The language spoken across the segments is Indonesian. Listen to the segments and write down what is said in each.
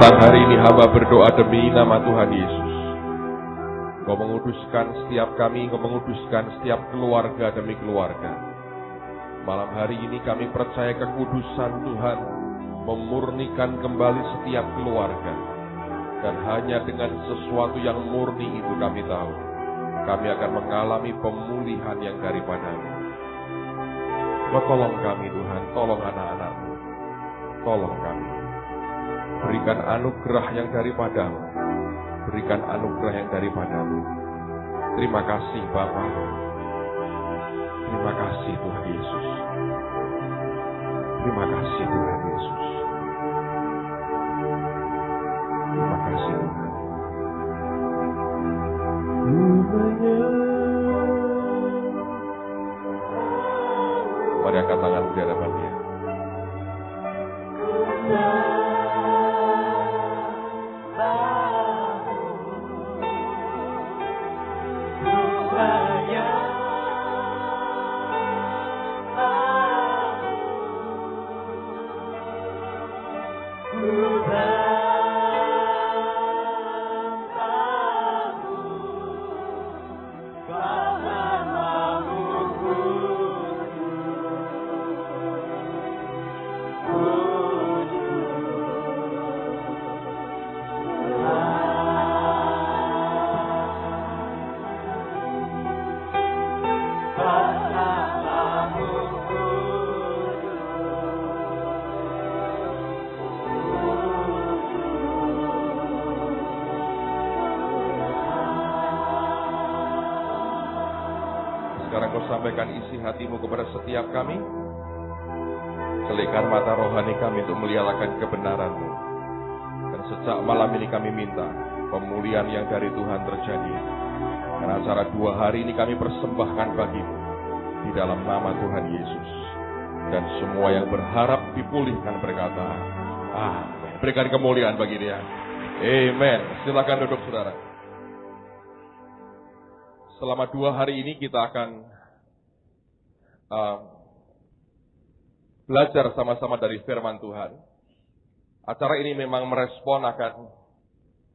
Petang hari ini hamba berdoa demi nama Tuhan Yesus. Engkau menguduskan setiap kami, Engkau menguduskan setiap keluarga demi keluarga. Malam hari ini kami percaya kekudusan Tuhan memurnikan kembali setiap keluarga. Dan hanya dengan sesuatu yang murni itu kami tahu, kami akan mengalami pemulihan yang daripada-Mu. Tolong kami Tuhan, tolong anak-anak-Mu, tolong kami. Berikan anugerah yang daripada-Mu, berikan anugerah yang daripada-Mu. Terima kasih Bapa, terima kasih Tuhan Yesus, terima kasih Tuhan Yesus, terima kasih Tuhan. Mari angkat tangan di hadapan Dia. Sampaikan isi hatimu kepada setiap kami. Kelihkan mata rohani kami untuk melihatkan kebenaran-Mu. Dan sejak malam ini kami minta pemulihan yang dari Tuhan terjadi. Karena acara 2 hari ini kami persembahkan bagi-Mu di dalam nama Tuhan Yesus. Dan semua yang berharap dipulihkan berkata, amin. Berikan kemuliaan bagi Dia. Amen. Silakan duduk saudara. Selama 2 hari ini kita akan belajar sama-sama dari firman Tuhan. Acara ini memang merespon akan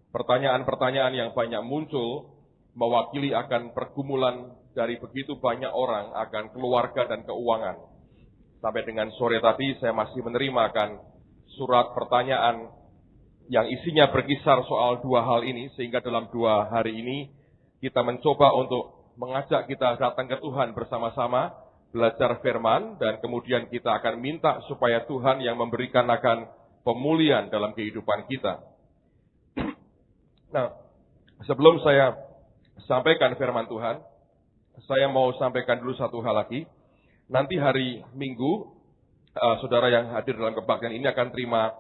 pertanyaan-pertanyaan yang banyak muncul, mewakili akan pergumulan dari begitu banyak orang akan keluarga dan keuangan. Sampai dengan sore tadi saya masih menerima akan surat pertanyaan yang isinya berkisar soal 2 hal ini, sehingga dalam 2 hari ini kita mencoba untuk mengajak kita datang ke Tuhan bersama-sama, belajar firman, dan kemudian kita akan minta supaya Tuhan yang memberikan akan pemulihan dalam kehidupan kita. Nah, sebelum saya sampaikan firman Tuhan, saya mau sampaikan dulu satu hal lagi. Nanti hari Minggu, saudara yang hadir dalam kebaktian ini akan terima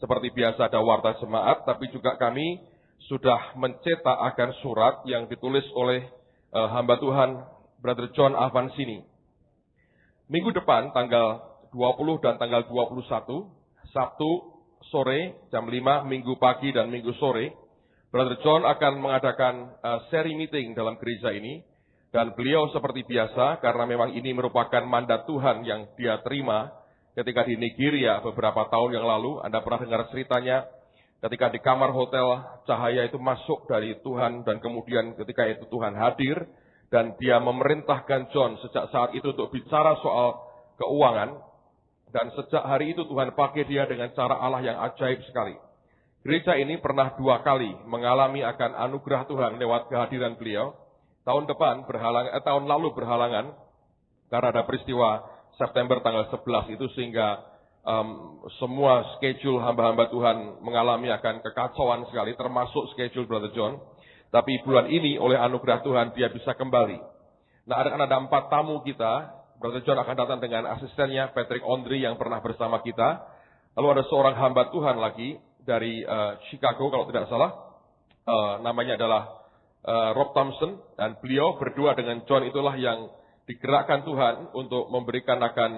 seperti biasa ada warta jemaat, tapi juga kami sudah mencetak akan surat yang ditulis oleh hamba Tuhan Brother John Avansini. Minggu depan tanggal 20 dan tanggal 21, Sabtu sore jam 5, Minggu pagi dan Minggu sore, Brother John akan mengadakan seri meeting dalam gereja ini. Dan beliau seperti biasa, karena memang ini merupakan mandat Tuhan yang dia terima ketika di Nigeria beberapa tahun yang lalu. Anda pernah dengar ceritanya ketika di kamar hotel cahaya itu masuk dari Tuhan, dan kemudian ketika itu Tuhan hadir. Dan dia memerintahkan John sejak saat itu untuk bicara soal keuangan. Dan sejak hari itu Tuhan pakai dia dengan cara Allah yang ajaib sekali. Gereja ini pernah 2 kali mengalami akan anugerah Tuhan lewat kehadiran beliau. Tahun lalu berhalangan karena ada peristiwa September tanggal 11 itu, sehingga semua schedule hamba-hamba Tuhan mengalami akan kekacauan sekali, termasuk schedule Brother John. Tapi bulan ini oleh anugerah Tuhan dia bisa kembali. Nah, ada 4 tamu kita. Brother John akan datang dengan asistennya Patrick Ondri yang pernah bersama kita. Lalu ada seorang hamba Tuhan lagi dari Chicago kalau tidak salah. Namanya adalah Rob Thompson. Dan beliau berdua dengan John itulah yang digerakkan Tuhan untuk memberikan akan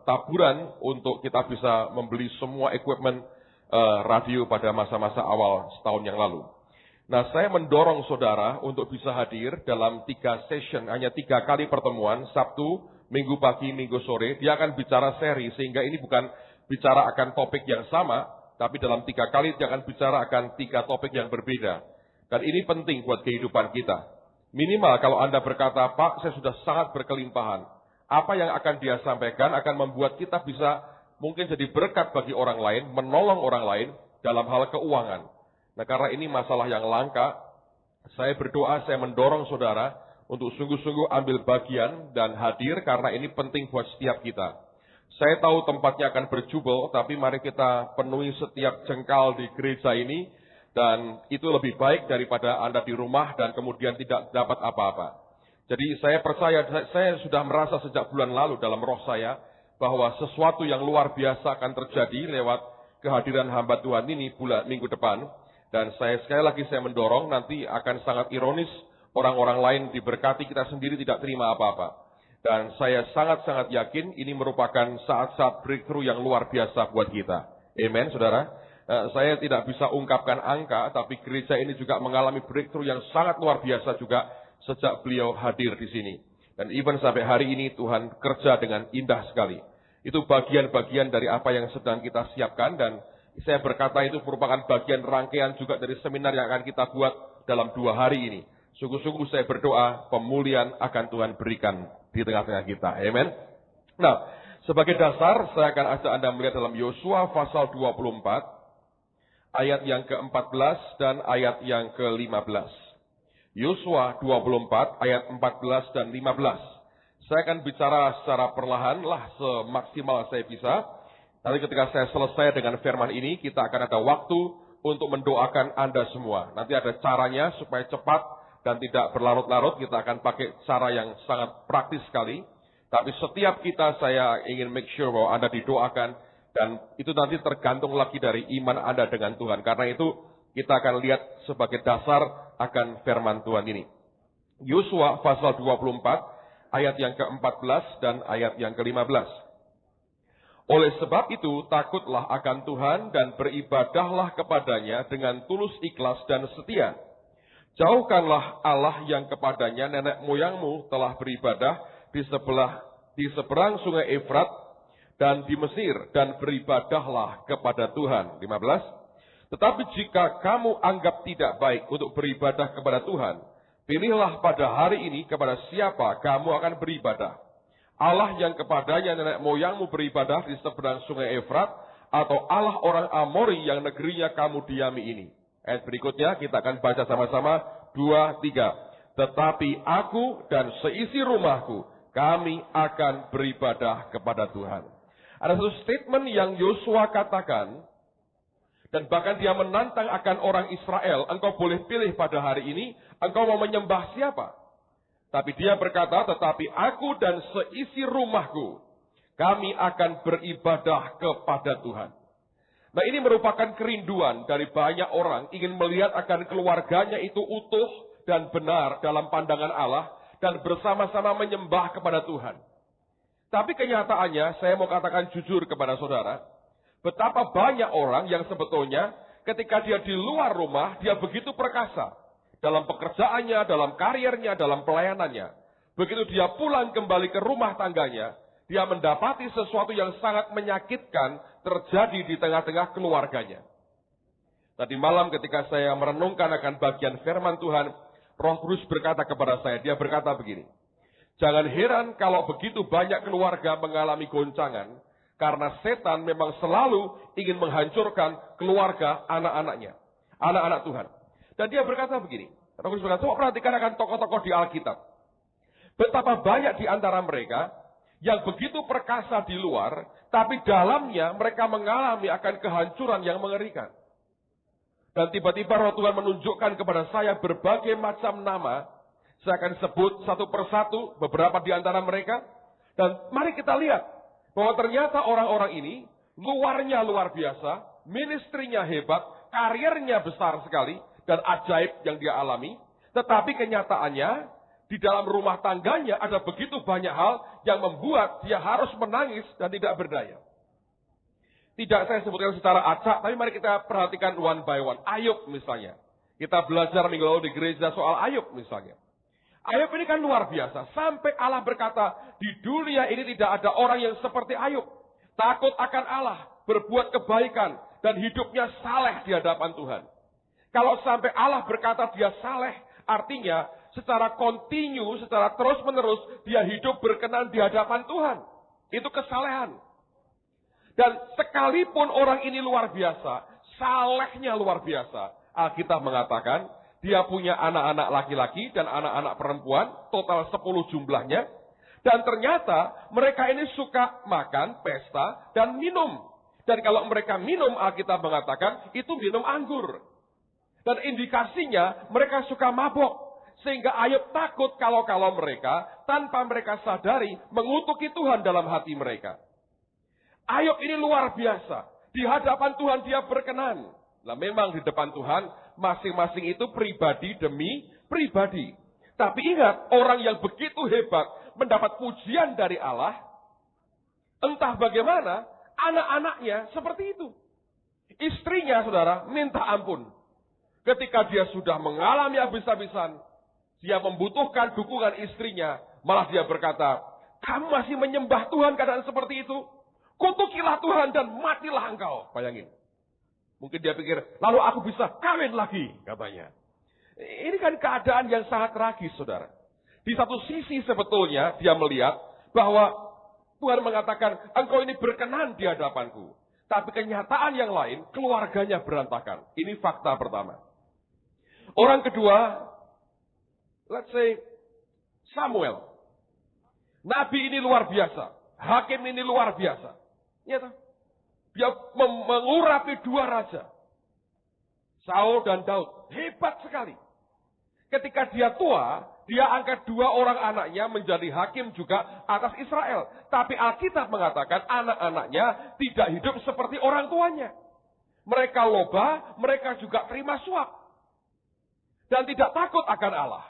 taburan untuk kita bisa membeli semua equipment radio pada masa-masa awal setahun yang lalu. Nah, saya mendorong saudara untuk bisa hadir dalam 3 session, hanya 3 kali pertemuan, Sabtu, Minggu pagi, Minggu sore. Dia akan bicara seri, sehingga ini bukan bicara akan topik yang sama, Tapi dalam 3 kali dia akan bicara akan 3 topik yang berbeda. Dan ini penting buat kehidupan kita. Minimal kalau Anda berkata, Pak, saya sudah sangat berkelimpahan. Apa yang akan dia sampaikan akan membuat kita bisa mungkin jadi berkat bagi orang lain, menolong orang lain dalam hal keuangan. Nah, karena ini masalah yang langka, saya berdoa, saya mendorong saudara untuk sungguh-sungguh ambil bagian dan hadir karena ini penting buat setiap kita. Saya tahu tempatnya akan berjubel, tapi mari kita penuhi setiap jengkal di gereja ini, dan itu lebih baik daripada Anda di rumah dan kemudian tidak dapat apa-apa. Jadi saya percaya, saya sudah merasa sejak bulan lalu dalam roh saya, bahwa sesuatu yang luar biasa akan terjadi lewat kehadiran hamba Tuhan ini minggu depan. Dan sekali lagi saya mendorong, nanti akan sangat ironis, orang-orang lain diberkati, kita sendiri tidak terima apa-apa. Dan saya sangat-sangat yakin ini merupakan saat-saat breakthrough yang luar biasa buat kita. Amen, saudara. Saya tidak bisa ungkapkan angka, tapi gereja ini juga mengalami breakthrough yang sangat luar biasa juga sejak beliau hadir di sini. Dan even sampai hari ini Tuhan kerja dengan indah sekali. Itu bagian-bagian dari apa yang sedang kita siapkan, dan saya berkata itu merupakan bagian rangkaian juga dari seminar yang akan kita buat dalam 2 hari ini. Sungguh-sungguh saya berdoa pemulihan akan Tuhan berikan di tengah-tengah kita. Amen. Nah, sebagai dasar saya akan ajak Anda melihat dalam Yosua pasal 24. Ayat yang ke-14 dan ayat yang ke-15. Yosua 24 ayat 14 dan 15. Saya akan bicara secara perlahan lah semaksimal saya bisa. Nanti ketika saya selesai dengan firman ini, kita akan ada waktu untuk mendoakan Anda semua. Nanti ada caranya supaya cepat dan tidak berlarut-larut. Kita akan pakai cara yang sangat praktis sekali. Tapi setiap kita saya ingin make sure bahwa Anda didoakan. Dan itu nanti tergantung lagi dari iman Anda dengan Tuhan. Karena itu kita akan lihat sebagai dasar akan firman Tuhan ini. Yosua pasal 24 ayat yang ke-14 dan ayat yang ke-15. Oleh sebab itu takutlah akan Tuhan dan beribadahlah kepadanya dengan tulus ikhlas dan setia. Jauhkanlah Allah yang kepadanya nenek moyangmu telah beribadah di seberang sungai Efrat dan di Mesir, dan beribadahlah kepada Tuhan. 15. Tetapi jika kamu anggap tidak baik untuk beribadah kepada Tuhan, pilihlah pada hari ini kepada siapa kamu akan beribadah. Allah yang kepadanya nenek moyangmu beribadah di seberang sungai Efrat, atau Allah orang Amori yang negerinya kamu diami ini. Ayat berikutnya kita akan baca sama-sama 2, 3. Tetapi aku dan seisi rumahku, kami akan beribadah kepada Tuhan. Ada satu statement yang Yosua katakan, dan bahkan dia menantang akan orang Israel, engkau boleh pilih pada hari ini, engkau mau menyembah siapa? Tapi dia berkata, tetapi aku dan seisi rumahku, kami akan beribadah kepada Tuhan. Nah, ini merupakan kerinduan dari banyak orang, ingin melihat akan keluarganya itu utuh dan benar dalam pandangan Allah, dan bersama-sama menyembah kepada Tuhan. Tapi kenyataannya, saya mau katakan jujur kepada saudara, betapa banyak orang yang sebetulnya ketika dia di luar rumah, dia begitu perkasa. Dalam pekerjaannya, dalam karirnya, dalam pelayanannya. Begitu dia pulang kembali ke rumah tangganya, dia mendapati sesuatu yang sangat menyakitkan terjadi di tengah-tengah keluarganya. Tadi malam ketika saya merenungkan akan bagian firman Tuhan, Roh Kudus berkata kepada saya, dia berkata begini, jangan heran kalau begitu banyak keluarga mengalami goncangan, karena setan memang selalu ingin menghancurkan keluarga anak-anaknya, anak-anak Tuhan. Dan dia berkata begini, Roh Kudus berkata, coba perhatikan akan tokoh-tokoh di Alkitab. Betapa banyak di antara mereka yang begitu perkasa di luar, tapi dalamnya mereka mengalami akan kehancuran yang mengerikan. Dan tiba-tiba Roh Tuhan menunjukkan kepada saya berbagai macam nama. Saya akan sebut satu persatu beberapa di antara mereka. Dan mari kita lihat bahwa ternyata orang-orang ini luarnya luar biasa, ministrinya hebat, karirnya besar sekali, dan ajaib yang dia alami. Tetapi kenyataannya, di dalam rumah tangganya ada begitu banyak hal yang membuat dia harus menangis dan tidak berdaya. Tidak saya sebutkan secara acak, tapi mari kita perhatikan one by one. Ayub misalnya. Kita belajar minggu lalu di gereja soal Ayub misalnya. Ayub ini kan luar biasa. Sampai Allah berkata, di dunia ini tidak ada orang yang seperti Ayub. Takut akan Allah, berbuat kebaikan, dan hidupnya saleh di hadapan Tuhan. Kalau sampai Allah berkata dia saleh, artinya secara kontinu, secara terus-menerus, dia hidup berkenan di hadapan Tuhan. Itu kesalehan. Dan sekalipun orang ini luar biasa, salehnya luar biasa. Alkitab mengatakan, dia punya anak-anak laki-laki dan anak-anak perempuan, total 10 jumlahnya. Dan ternyata mereka ini suka makan, pesta, dan minum. Dan kalau mereka minum, Alkitab mengatakan, itu minum anggur. Dan indikasinya mereka suka mabok. Sehingga Ayub takut kalau mereka, tanpa mereka sadari, mengutuki Tuhan dalam hati mereka. Ayub ini luar biasa. Di hadapan Tuhan dia berkenan. Nah memang di depan Tuhan, masing-masing itu pribadi demi pribadi. Tapi ingat, orang yang begitu hebat, mendapat pujian dari Allah, entah bagaimana, anak-anaknya seperti itu. Istrinya, saudara, minta ampun. Ketika dia sudah mengalami habis-habisan, dia membutuhkan dukungan istrinya, malah dia berkata, kamu masih menyembah Tuhan keadaan seperti itu? Kutukilah Tuhan dan matilah engkau. Bayangin. Mungkin dia pikir, lalu aku bisa kawin lagi, katanya. Ini kan keadaan yang sangat tragis, saudara. Di satu sisi sebetulnya dia melihat bahwa Tuhan mengatakan, engkau ini berkenan di hadapanku. Tapi kenyataan yang lain, keluarganya berantakan. Ini fakta pertama. Orang kedua, let's say Samuel. Nabi ini luar biasa. Hakim ini luar biasa. Ya, dia mengurapi 2 raja. Saul dan Daud. Hebat sekali. Ketika dia tua, dia angkat 2 orang anaknya menjadi hakim juga atas Israel. Tapi Alkitab mengatakan anak-anaknya tidak hidup seperti orang tuanya. Mereka loba, mereka juga terima suap. Dan tidak takut akan Allah.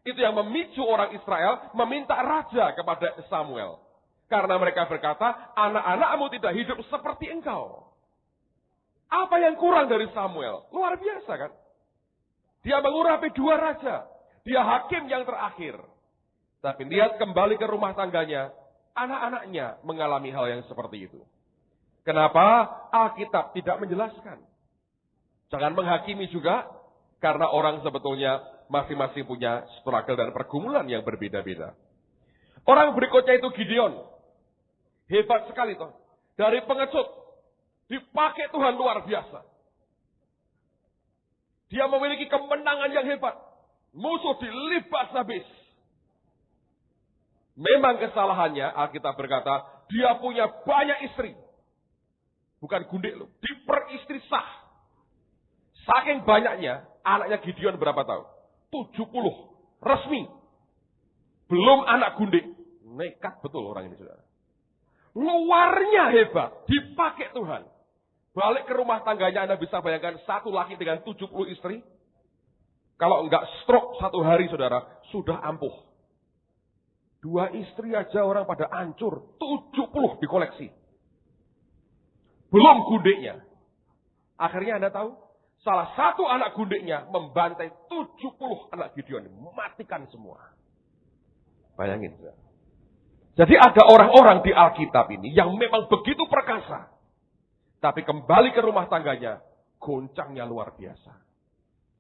Itu yang memicu orang Israel meminta raja kepada Samuel. Karena mereka berkata, anak-anakmu tidak hidup seperti engkau. Apa yang kurang dari Samuel? Luar biasa kan? Dia mengurapi 2 raja. Dia hakim yang terakhir. Tapi lihat kembali ke rumah tangganya. Anak-anaknya mengalami hal yang seperti itu. Kenapa Alkitab tidak menjelaskan? Jangan menghakimi juga. Karena orang sebetulnya masing-masing punya struggle dan pergumulan yang berbeda-beda. Orang berikutnya itu Gideon. Hebat sekali toh. Dari pengecut. Dipakai Tuhan luar biasa. Dia memiliki kemenangan yang hebat. Musuh dilibas habis. Memang kesalahannya, Alkitab berkata, dia punya banyak istri. Bukan gundik loh. Diperistri sah. Saking banyaknya, anaknya Gideon berapa tahun? 70. Resmi. Belum anak gundik. Nekat betul orang ini, saudara. Luarnya hebat. Dipakai Tuhan. Balik ke rumah tangganya, Anda bisa bayangkan 1 laki dengan 70 istri. Kalau enggak stroke 1 hari, saudara, sudah ampuh. 2 istri aja orang pada hancur. 70 dikoleksi. Belum gundiknya. Akhirnya Anda tahu, salah satu anak gundiknya membantai 70 anak Gideon. Matikan semua. Bayangin. Jadi ada orang-orang di Alkitab ini yang memang begitu perkasa. Tapi kembali ke rumah tangganya, goncangnya luar biasa.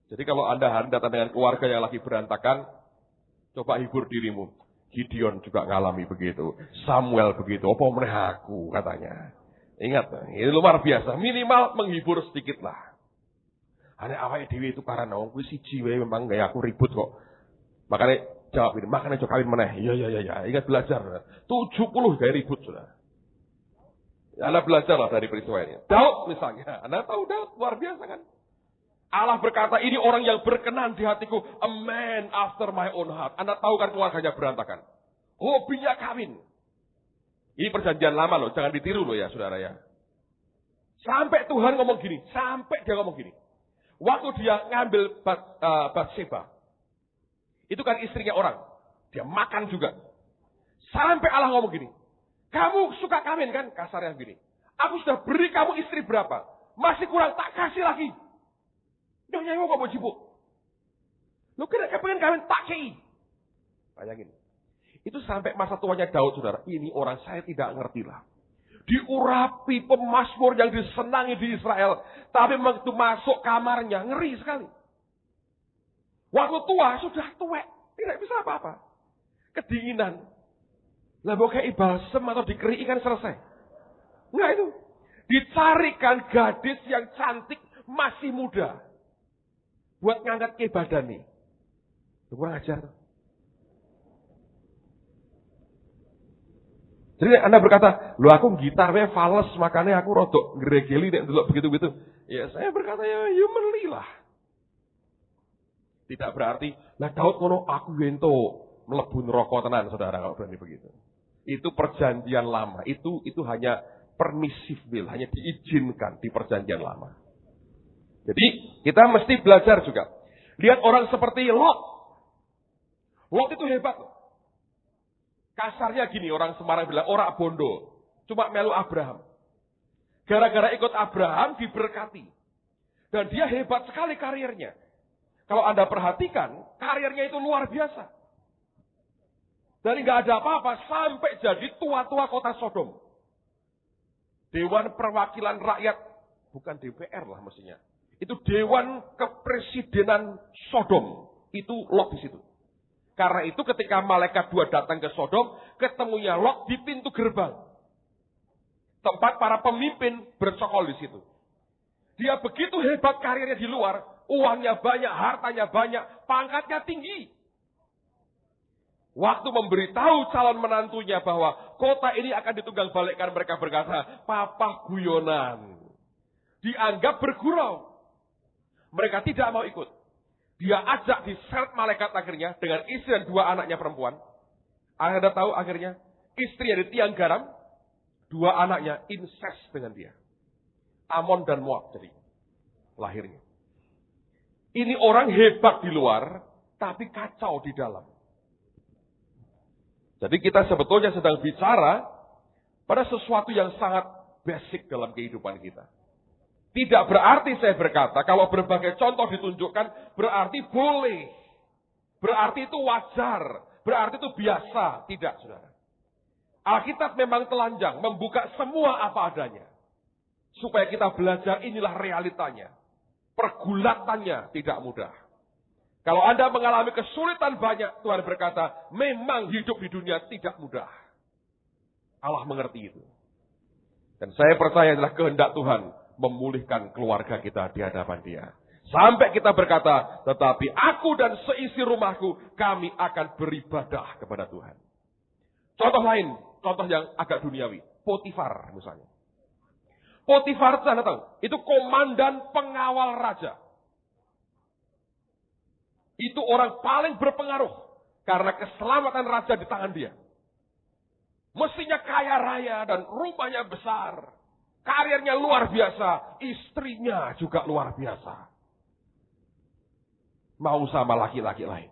Jadi kalau Anda datang dengan keluarga yang lagi berantakan, coba hibur dirimu. Gideon juga ngalami begitu. Samuel begitu. Apa meneh aku katanya. Ingat, ini luar biasa. Minimal menghibur sedikit lah. Ane awake dhewe itu karena wong kuwi siji wae memang gak aku ribut kok. Makanya jawab ini, makanya coba kawin meneh. Iya. Ingat belajar. 70 gak ribut sudah. Anda belajarlah dari peristiwa ini. Daud misalnya. Anda tahu Daud luar biasa kan? Allah berkata ini orang yang berkenan di hatiku. A man after my own heart. Anda tahu kan keluarganya berantakan. Hobinya kawin. Ini perjanjian lama loh. Jangan ditiru loh ya saudara ya. Sampai Tuhan ngomong gini. Sampai dia ngomong gini. Waktu dia ngambil Batseba. Itu kan istrinya orang. Dia makan juga. Sampai Allah ngomong gini. Kamu suka kawin kan? Kasarnya begini. Aku sudah beri kamu istri berapa? Masih kurang tak kasih lagi. Udah nyanyi kamu jibuk. Lu kira pengen kawin tak kei. Bayangin. Itu sampai masa tuanya Daud, saudara. Ini orang saya tidak ngerti lah. diurapi, pemazmur yang disenangi di Israel. Tapi begitu masuk kamarnya, ngeri sekali. Waktu tua, sudah tuwek. Tidak bisa apa-apa. Kedinginan. Lah mau kayak balsem atau dikeri ikan selesai. Enggak itu. Dicarikan gadis yang cantik, masih muda. Buat ngangkat ke badan nih. Kurang ajar. Jadi Anda berkata, lu aku gitarnya fales, makanya aku rodok geregeli nek delok begitu-begitu. Ya saya berkata, ya melilah. Tidak berarti, lah Daud ngono aku ento mlebu neraka tenan, saudara, kalau berani begitu. Itu perjanjian lama, itu hanya permissive will, hanya diizinkan di perjanjian lama. Jadi kita mesti belajar juga. Lihat orang seperti Lot. Lot itu hebat. Kasarnya gini, orang Semarang bilang, ora bondo. Cuma melu Abraham. Gara-gara ikut Abraham diberkati. Dan dia hebat sekali karirnya. Kalau Anda perhatikan, karirnya itu luar biasa. Dari nggak ada apa-apa, sampai jadi tua-tua kota Sodom. Dewan Perwakilan Rakyat, bukan DPR lah mestinya. Itu Dewan Kepresidenan Sodom. Itu Lot di situ. Karena itu ketika malaikat 2 datang ke Sodom, ketemunya Lot di pintu gerbang. Tempat para pemimpin bercokol di situ. Dia begitu hebat karirnya di luar, uangnya banyak, hartanya banyak, pangkatnya tinggi. Waktu memberitahu calon menantunya bahwa kota ini akan ditunggang balikkan, mereka berkata, papa guyonan. Dianggap bergurau. Mereka tidak mau ikut. Dia ajak diseret malaikat akhirnya dengan istri dan 2 anaknya perempuan. Anda tahu akhirnya istri dari tiang garam, 2 anaknya incest dengan dia. Amon dan Moab jadi lahirnya. Ini orang hebat di luar, tapi kacau di dalam. Jadi kita sebetulnya sedang bicara pada sesuatu yang sangat basic dalam kehidupan kita. Tidak berarti saya berkata, kalau berbagai contoh ditunjukkan, berarti boleh. Berarti itu wajar. Berarti itu biasa. Tidak, saudara. Alkitab memang telanjang, membuka semua apa adanya. Supaya kita belajar inilah realitanya. Pergulatannya tidak mudah. Kalau Anda mengalami kesulitan banyak, Tuhan berkata, memang hidup di dunia tidak mudah. Allah mengerti itu. Dan saya percaya adalah kehendak Tuhan memulihkan keluarga kita di hadapan Dia. Sampai kita berkata, tetapi aku dan seisi rumahku, kami akan beribadah kepada Tuhan. Contoh lain, contoh yang agak duniawi. Potifar misalnya. Potifar, Anda tahu, itu komandan pengawal raja. Itu orang paling berpengaruh. Karena keselamatan raja di tangan dia. Mestinya kaya raya dan rumahnya besar. Karirnya luar biasa. Istrinya juga luar biasa. Mau sama laki-laki lain.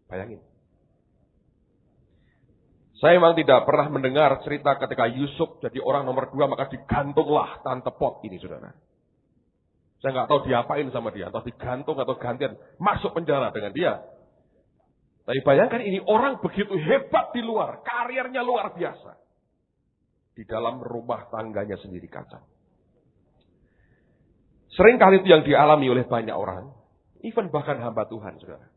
Bayangin. Saya memang tidak pernah mendengar cerita ketika Yusuf jadi orang nomor 2 maka digantunglah Tante Pot ini, saudara. Saya nggak tahu diapain sama dia. Atau digantung atau gantian. Masuk penjara dengan dia. Tapi bayangkan ini orang begitu hebat di luar. Karirnya luar biasa. Di dalam rumah tangganya sendiri kacau. Seringkali itu yang dialami oleh banyak orang. Even bahkan hamba Tuhan, saudara.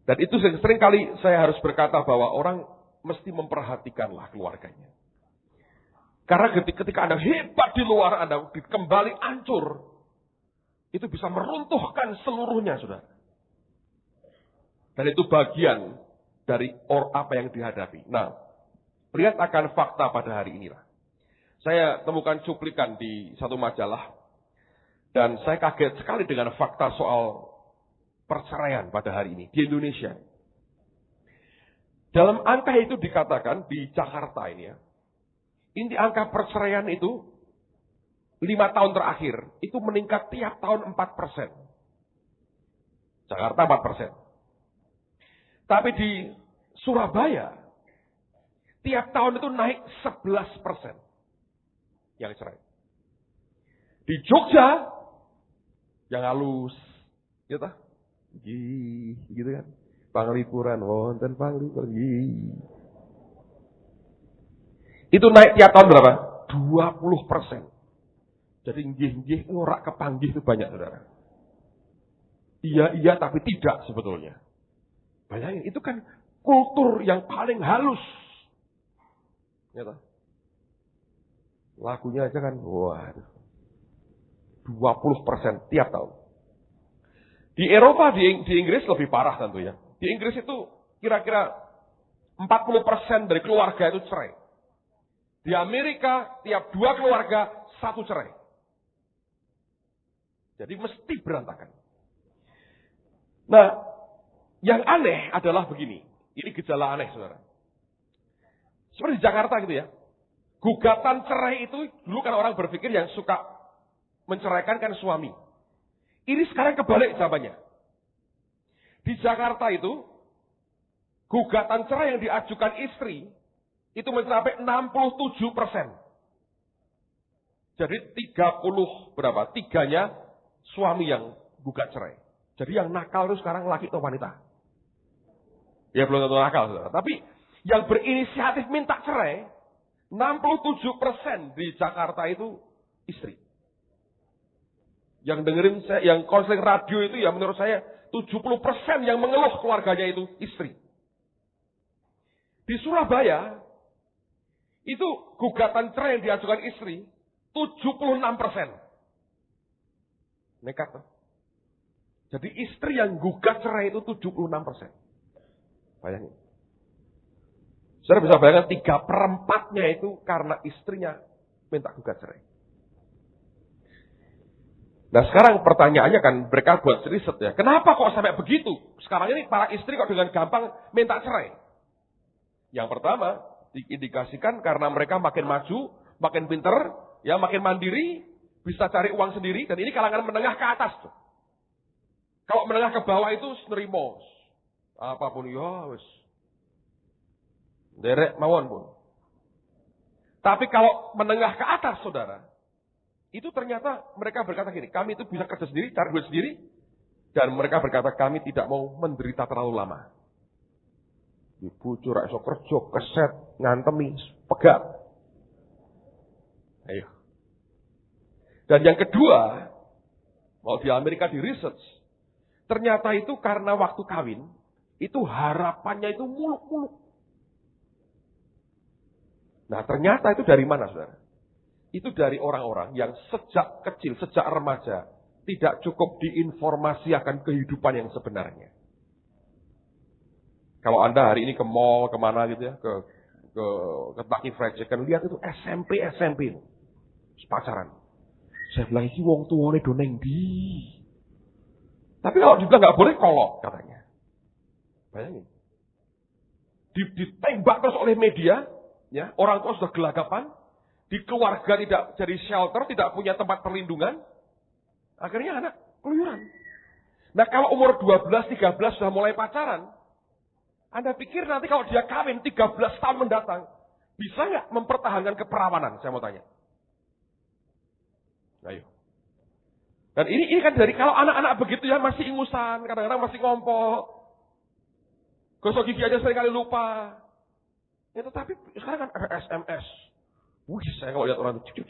Dan itu seringkali saya harus berkata bahwa orang mesti memperhatikanlah keluarganya. Karena ketika Anda hebat di luar, Anda kembali hancur. Itu bisa meruntuhkan seluruhnya, saudara. Dan itu bagian dari apa yang dihadapi. Nah, lihat akan fakta pada hari inilah. Saya temukan cuplikan di satu majalah. Dan saya kaget sekali dengan fakta soal perceraian pada hari ini di Indonesia. Dalam angka itu dikatakan di Jakarta ini ya. Ini angka perceraian itu 5 tahun terakhir itu meningkat tiap tahun 4%. Jakarta 4%. Tapi di Surabaya tiap tahun itu naik 11% yang cerai. Di Jogja yang halus, gitu, gitu kan? Panglipuran, wonten panglipuran, Itu naik tiap tahun berapa? 20%. Jadi nggih-nggih ngorak kepanggih itu banyak, saudara. Iya tapi tidak sebetulnya. Bayangin, itu kan kultur yang paling halus. Ya toh? Lagunya aja kan, waduh, 20% tiap tahun. Di Eropa, di Inggris lebih parah tentunya. Di Inggris itu kira-kira 40% dari keluarga itu cerai. Di Amerika, tiap 2 keluarga, 1 cerai. Jadi mesti berantakan. Nah, yang aneh adalah begini. Ini gejala aneh, saudara. Seperti di Jakarta gitu ya. Gugatan cerai itu, dulu kan orang berpikir yang suka menceraikan kan suami. Ini sekarang kebalik jawabannya. Di Jakarta itu, gugatan cerai yang diajukan istri, itu mencapai 67%. Jadi 30 berapa? 3-nya suami yang gugat cerai. Jadi yang nakal itu sekarang laki atau wanita. Ya belum tentu nakal, saudara. Tapi yang berinisiatif minta cerai, 67% di Jakarta itu istri. Yang dengerin saya, yang konseling radio itu ya menurut saya 70% yang mengeluh keluarganya itu istri. Di Surabaya, itu gugatan cerai yang diajukan istri, 76%. Nekat. Jadi istri yang gugat cerai itu 76%. Bayangin. Saudara bisa bayangkan 3/4-nya itu karena istrinya minta gugat cerai. Nah sekarang pertanyaannya kan mereka buat riset ya. Kenapa kok sampai begitu? Sekarang ini para istri kok dengan gampang minta cerai? Yang pertama, diindikasikan karena mereka makin maju, makin pinter, ya makin mandiri, bisa cari uang sendiri. Dan ini kalangan menengah ke atas tuh. Kalau menengah ke bawah itu nerimo. Apapun ya wis. Derek mawon pun. Tapi kalau menengah ke atas, saudara, itu ternyata mereka berkata gini, kami itu bisa kerja sendiri, cari duit sendiri, dan mereka berkata kami tidak mau menderita terlalu lama. Ibu curah iso kerja, keset, ngantemi, pegat. Ayo. Dan yang kedua, mau di Amerika di research, ternyata itu karena waktu kawin, itu harapannya itu muluk-muluk. Nah ternyata itu dari mana, saudara? Itu dari orang-orang yang sejak kecil, sejak remaja, tidak cukup diinformasi akan kehidupan yang sebenarnya. Kalau Anda hari ini ke mall, kemana gitu ya, ke Kentucky Fried Chicken, lihat itu SMP, pacaran. Saya bilang, ini wong tuwane do neng ndi. Tapi kalau dibilang nggak boleh, kolok katanya. Bayangin. Ditembak terus oleh media, ya, orang tua sudah gelagapan, di keluarga tidak jadi shelter, tidak punya tempat perlindungan, akhirnya anak keluyuran. Nah kalau umur 12-13 sudah mulai pacaran, Anda pikir nanti kalau dia kawin 13 tahun mendatang, bisa nggak mempertahankan keperawanan? Saya mau tanya. Ayo. Dan ini kan dari kalau anak-anak begitu ya masih ingusan, kadang-kadang masih ngompol. Gosok gigi aja seringkali lupa. Ya tetapi sekarang kan ada SMS. Wih, saya kalau lihat orang itu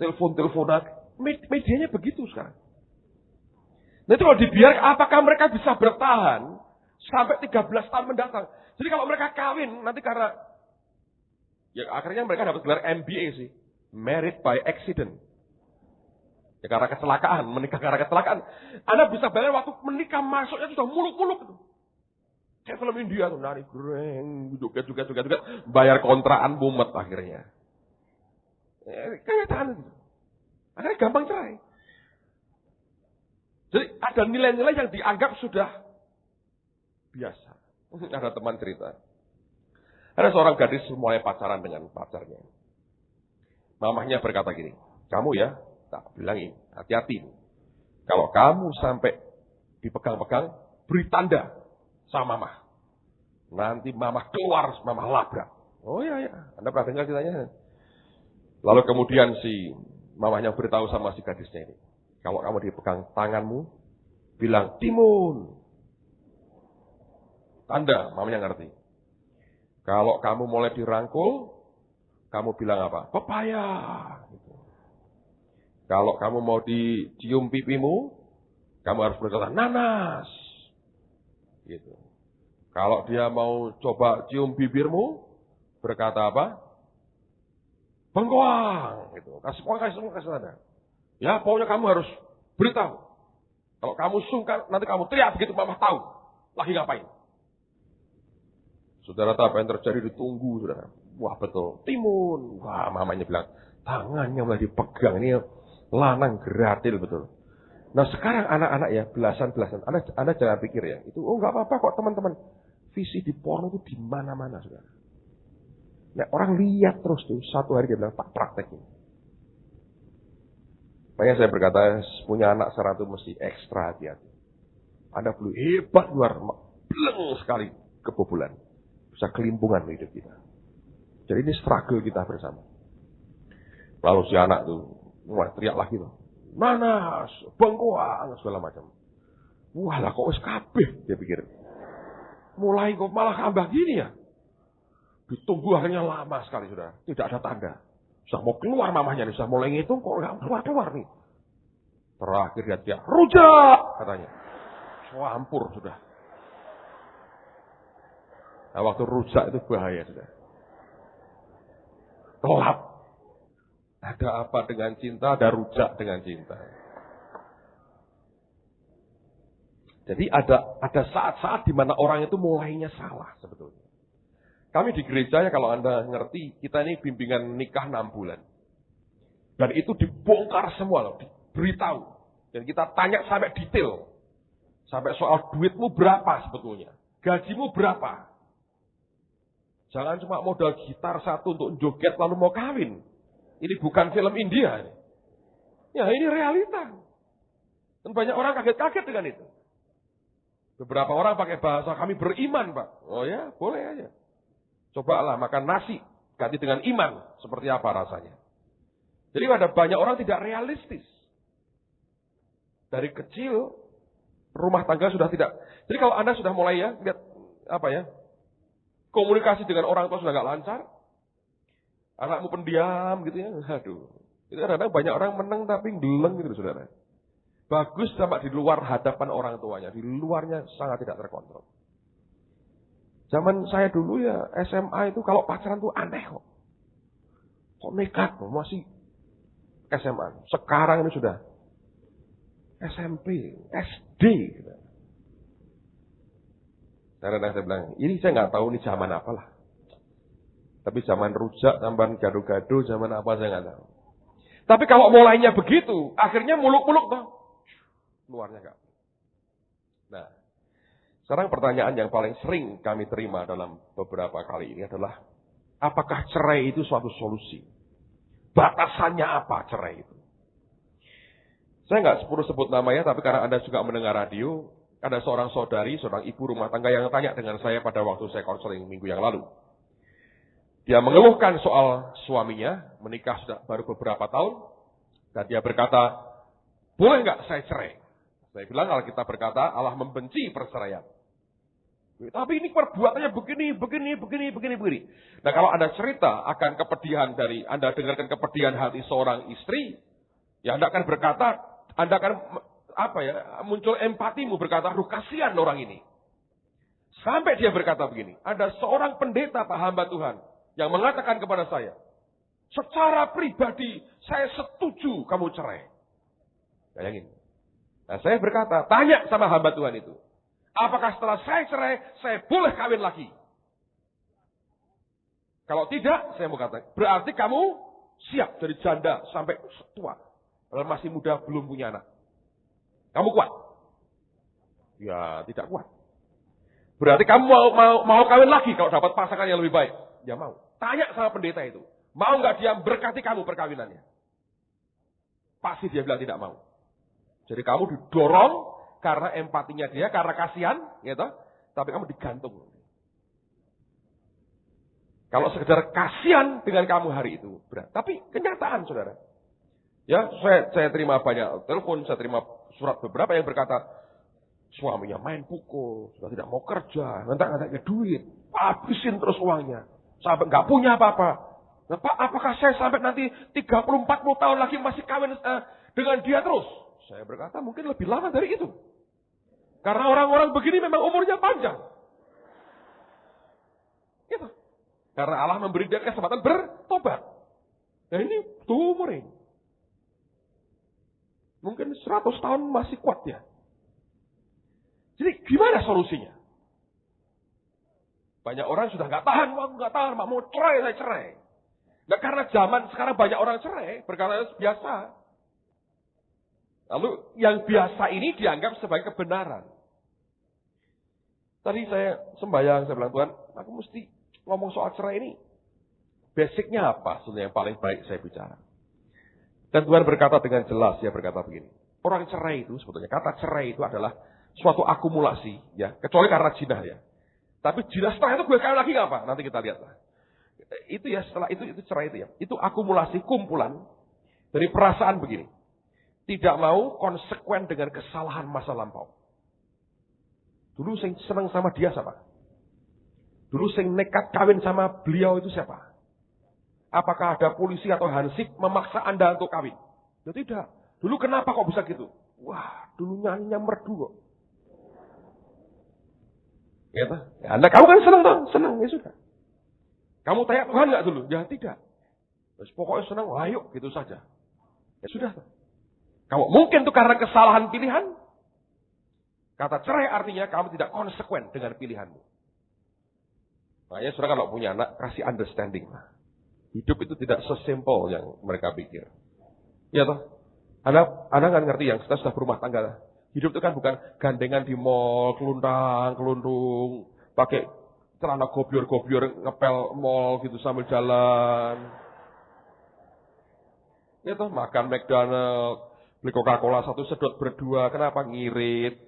telepon-teleponan, medianya begitu sekarang. Nah itu kalau dibiarkan, apakah mereka bisa bertahan sampai 13 tahun mendatang? Jadi kalau mereka kawin, nanti karena, ya akhirnya mereka dapat gelar MBA sih. Married by accident. Ya karena kecelakaan, menikah karena kecelakaan. Anda bisa bayangkan waktu menikah masuknya sudah muluk-muluk itu. Kayak film India tuh, nari goreng, juga, bayar kontrakan mumet akhirnya. Kayak tahan itu. Akhirnya gampang cerai. Jadi ada nilai-nilai yang dianggap sudah biasa. Ada teman cerita. Ada seorang gadis mulai pacaran dengan pacarnya. Mamahnya berkata gini, kamu ya, tak bilangin, hati-hati. Kalau kamu sampai dipegang-pegang, beri tanda sama mamah. Nanti mamah keluar, mamah labrak. Oh iya, Anda pernah dengar ceritanya? Lalu kemudian si mamahnya beritahu sama si gadisnya ini. Kalau kamu dipegang tanganmu, bilang timun. Tanda, mamanya ngerti. Kalau kamu mulai dirangkul, kamu bilang apa? Pepaya. Gitu. Kalau kamu mau dicium pipimu, kamu harus berkata nanas. Gitu. Kalau dia mau coba cium bibirmu, berkata apa? Bengkoang. Gitu. Kasih tanda. Ya, pokoknya kamu harus beritahu. Kalau kamu sungkan, nanti kamu teriak begitu mama tahu. Lagi ngapain? Saudara tahu apa yang terjadi, ditunggu, saudara. Wah betul, timun. Wah mamanya bilang, tangannya mulai dipegang. Ini lanang gratil betul. Nah sekarang anak-anak ya, belasan-belasan. Anda jangan pikir ya, itu nggak apa-apa kok teman-teman. Visi di porno itu di mana-mana, saudara. Nah orang lihat terus tuh, satu hari dia bilang, Pak praktekin. Makanya saya berkata, punya anak sekarang itu mesti ekstra hati-hati. Anda perlu hebat luar, beleng sekali kebobolan. Bisa kelimpungan hidup kita. Jadi ini struggle kita bersama. Lalu si anak tuh mulai teriak lagi tuh. Nanas, bengkoang, segala macam. Wah lah kok wis kabeh, dia pikir. Mulai kok malah tambah gini ya. Ditunggu akhirnya lama sekali sudah. Tidak ada tanda. Sudah mau keluar mamahnya nih, sudah mulai ngitung kok nggak keluar nih. Terakhir dia rujak katanya. Swampur sudah. Nah, waktu rujak itu bahaya sudah. Gelap. Ada apa dengan cinta, ada rujak dengan cinta. Jadi ada saat-saat di mana orang itu mulainya salah sebetulnya. Kami di gerejanya kalau Anda ngerti, kita ini bimbingan nikah 6 bulan. Dan itu dibongkar semua loh, diberitahu. Dan kita tanya sampai detail. Sampai soal duitmu berapa sebetulnya. Gajimu berapa. Jangan cuma modal gitar satu untuk joget lalu mau kawin. Ini bukan film India. Ya ini realita. Dan banyak orang kaget-kaget dengan itu. Beberapa orang pakai bahasa kami beriman Pak. Oh ya boleh aja. Cobalah makan nasi ganti dengan iman. Seperti apa rasanya. Jadi ada banyak orang tidak realistis. Dari kecil rumah tangga sudah tidak. Jadi kalau Anda sudah mulai ya lihat apa ya. Komunikasi dengan orang tua sudah nggak lancar. Anakmu pendiam gitu ya. Aduh. Itu kadang-kadang banyak orang menang tapi geleng gitu saudara. Bagus sama di luar hadapan orang tuanya. Di luarnya sangat tidak terkontrol. Zaman saya dulu ya SMA itu kalau pacaran tuh aneh kok. Kok nekat kok masih SMA. Sekarang ini sudah SMP, SD gitu. Kadang-kadang saya bilang, ini saya nggak tahu ini zaman apa lah. Tapi zaman rujak, zaman gado-gado, zaman apa saya nggak tahu. Tapi kalau mulainya begitu, akhirnya muluk-muluk toh. Luarnya nggak. Nah, sekarang pertanyaan yang paling sering kami terima dalam beberapa kali ini adalah, apakah cerai itu suatu solusi? Batasannya apa cerai itu? Saya nggak perlu sebut namanya, tapi karena Anda juga mendengar radio, ada seorang saudari, seorang ibu rumah tangga yang tanya dengan saya pada waktu saya konseling minggu yang lalu. Dia mengeluhkan soal suaminya, menikah sudah baru beberapa tahun, dan dia berkata, boleh nggak saya cerai? Saya bilang kalau kita berkata, Allah membenci perceraian. Tapi ini perbuatannya begini. Nah kalau Anda cerita akan kepedihan dari, Anda dengarkan kepedihan hati seorang istri, ya Anda akan berkata, Anda akan muncul empatimu berkata, aduh kasihan orang ini. Sampai dia berkata begini, ada seorang pendeta Pak hamba Tuhan yang mengatakan kepada saya, secara pribadi saya setuju kamu cerai. Bayangin. Nah saya berkata, tanya sama hamba Tuhan itu, apakah setelah saya cerai, saya boleh kawin lagi? Kalau tidak, saya mau katakan, berarti kamu siap dari janda sampai tua. Kalau masih muda belum punya anak. Kamu kuat? Ya, tidak kuat. Berarti kamu mau kawin lagi kalau dapat pasangan yang lebih baik? Ya mau. Tanya sama pendeta itu. Mau nggak dia berkati kamu perkawinannya? Pasti dia bilang tidak mau. Jadi kamu didorong karena empatinya dia, karena kasihan, gitu. Tapi kamu digantung. Kalau sekedar kasihan dengan kamu hari itu berat. Tapi kenyataan, saudara. Ya, saya terima banyak telepon, saya terima surat beberapa yang berkata, suaminya main pukul, sudah tidak mau kerja, ngantak-ngantaknya duit. habisin terus uangnya. Sampai nggak punya apa-apa. Nah, Pak, apakah saya sampai nanti 30-40 tahun lagi masih kawin dengan dia terus? Saya berkata mungkin lebih lama dari itu. Karena orang-orang begini memang umurnya panjang. Gitu. Karena Allah memberi dia kesempatan bertobat. Nah ini tuh umur ini. Mungkin 100 tahun masih kuat ya. Jadi gimana solusinya? Banyak orang sudah nggak tahan, nggak tahan, mau cerai, saya cerai. Nah karena zaman sekarang banyak orang cerai, berkata biasa. Lalu yang biasa ini dianggap sebagai kebenaran. Tadi saya sembahyang, saya bilang, Tuhan, aku mesti ngomong soal cerai ini. Basicnya apa sebenarnya yang paling baik saya bicara. Dan Tuhan berkata dengan jelas, dia berkata begini. Orang cerai itu sebetulnya, kata cerai itu adalah suatu akumulasi, ya, kecuali karena jinah ya. Tapi jinah setelah itu gue kawin lagi nggak apa? Nanti kita lihat lah. Itu ya setelah itu cerai itu ya. Itu akumulasi kumpulan dari perasaan begini. Tidak mau konsekuen dengan kesalahan masa lampau. Dulu sing seneng sama dia siapa? Dulu sing nekat kawin sama beliau itu siapa? Apakah ada polisi atau hansip memaksa Anda untuk kawin? Ya tidak. Dulu kenapa kok bisa gitu? Wah, dulu nyanyinya merdu kok. Ya, Anda kamu kan senang toh? Senang ya sudah. Kamu tanya Tuhan nggak dulu? Ya tidak. Terus pokoknya senang, ayo gitu saja. Ya sudah. Kamu mungkin itu karena kesalahan pilihan. Kata cerai artinya kamu tidak konsekuen dengan pilihanmu. Makanya saudara kalau punya anak, kasih understanding lah. Hidup itu tidak sesimpel yang mereka pikir. Ya toh? Anda kan ngerti yang sudah berumah tangga. Hidup itu kan bukan gandengan di mall, kelundung, pakai celana gobior-gobior ngepel mall gitu sambil jalan. Ya toh, makan McDonald, beli Coca-Cola satu sedot berdua, kenapa ngirit?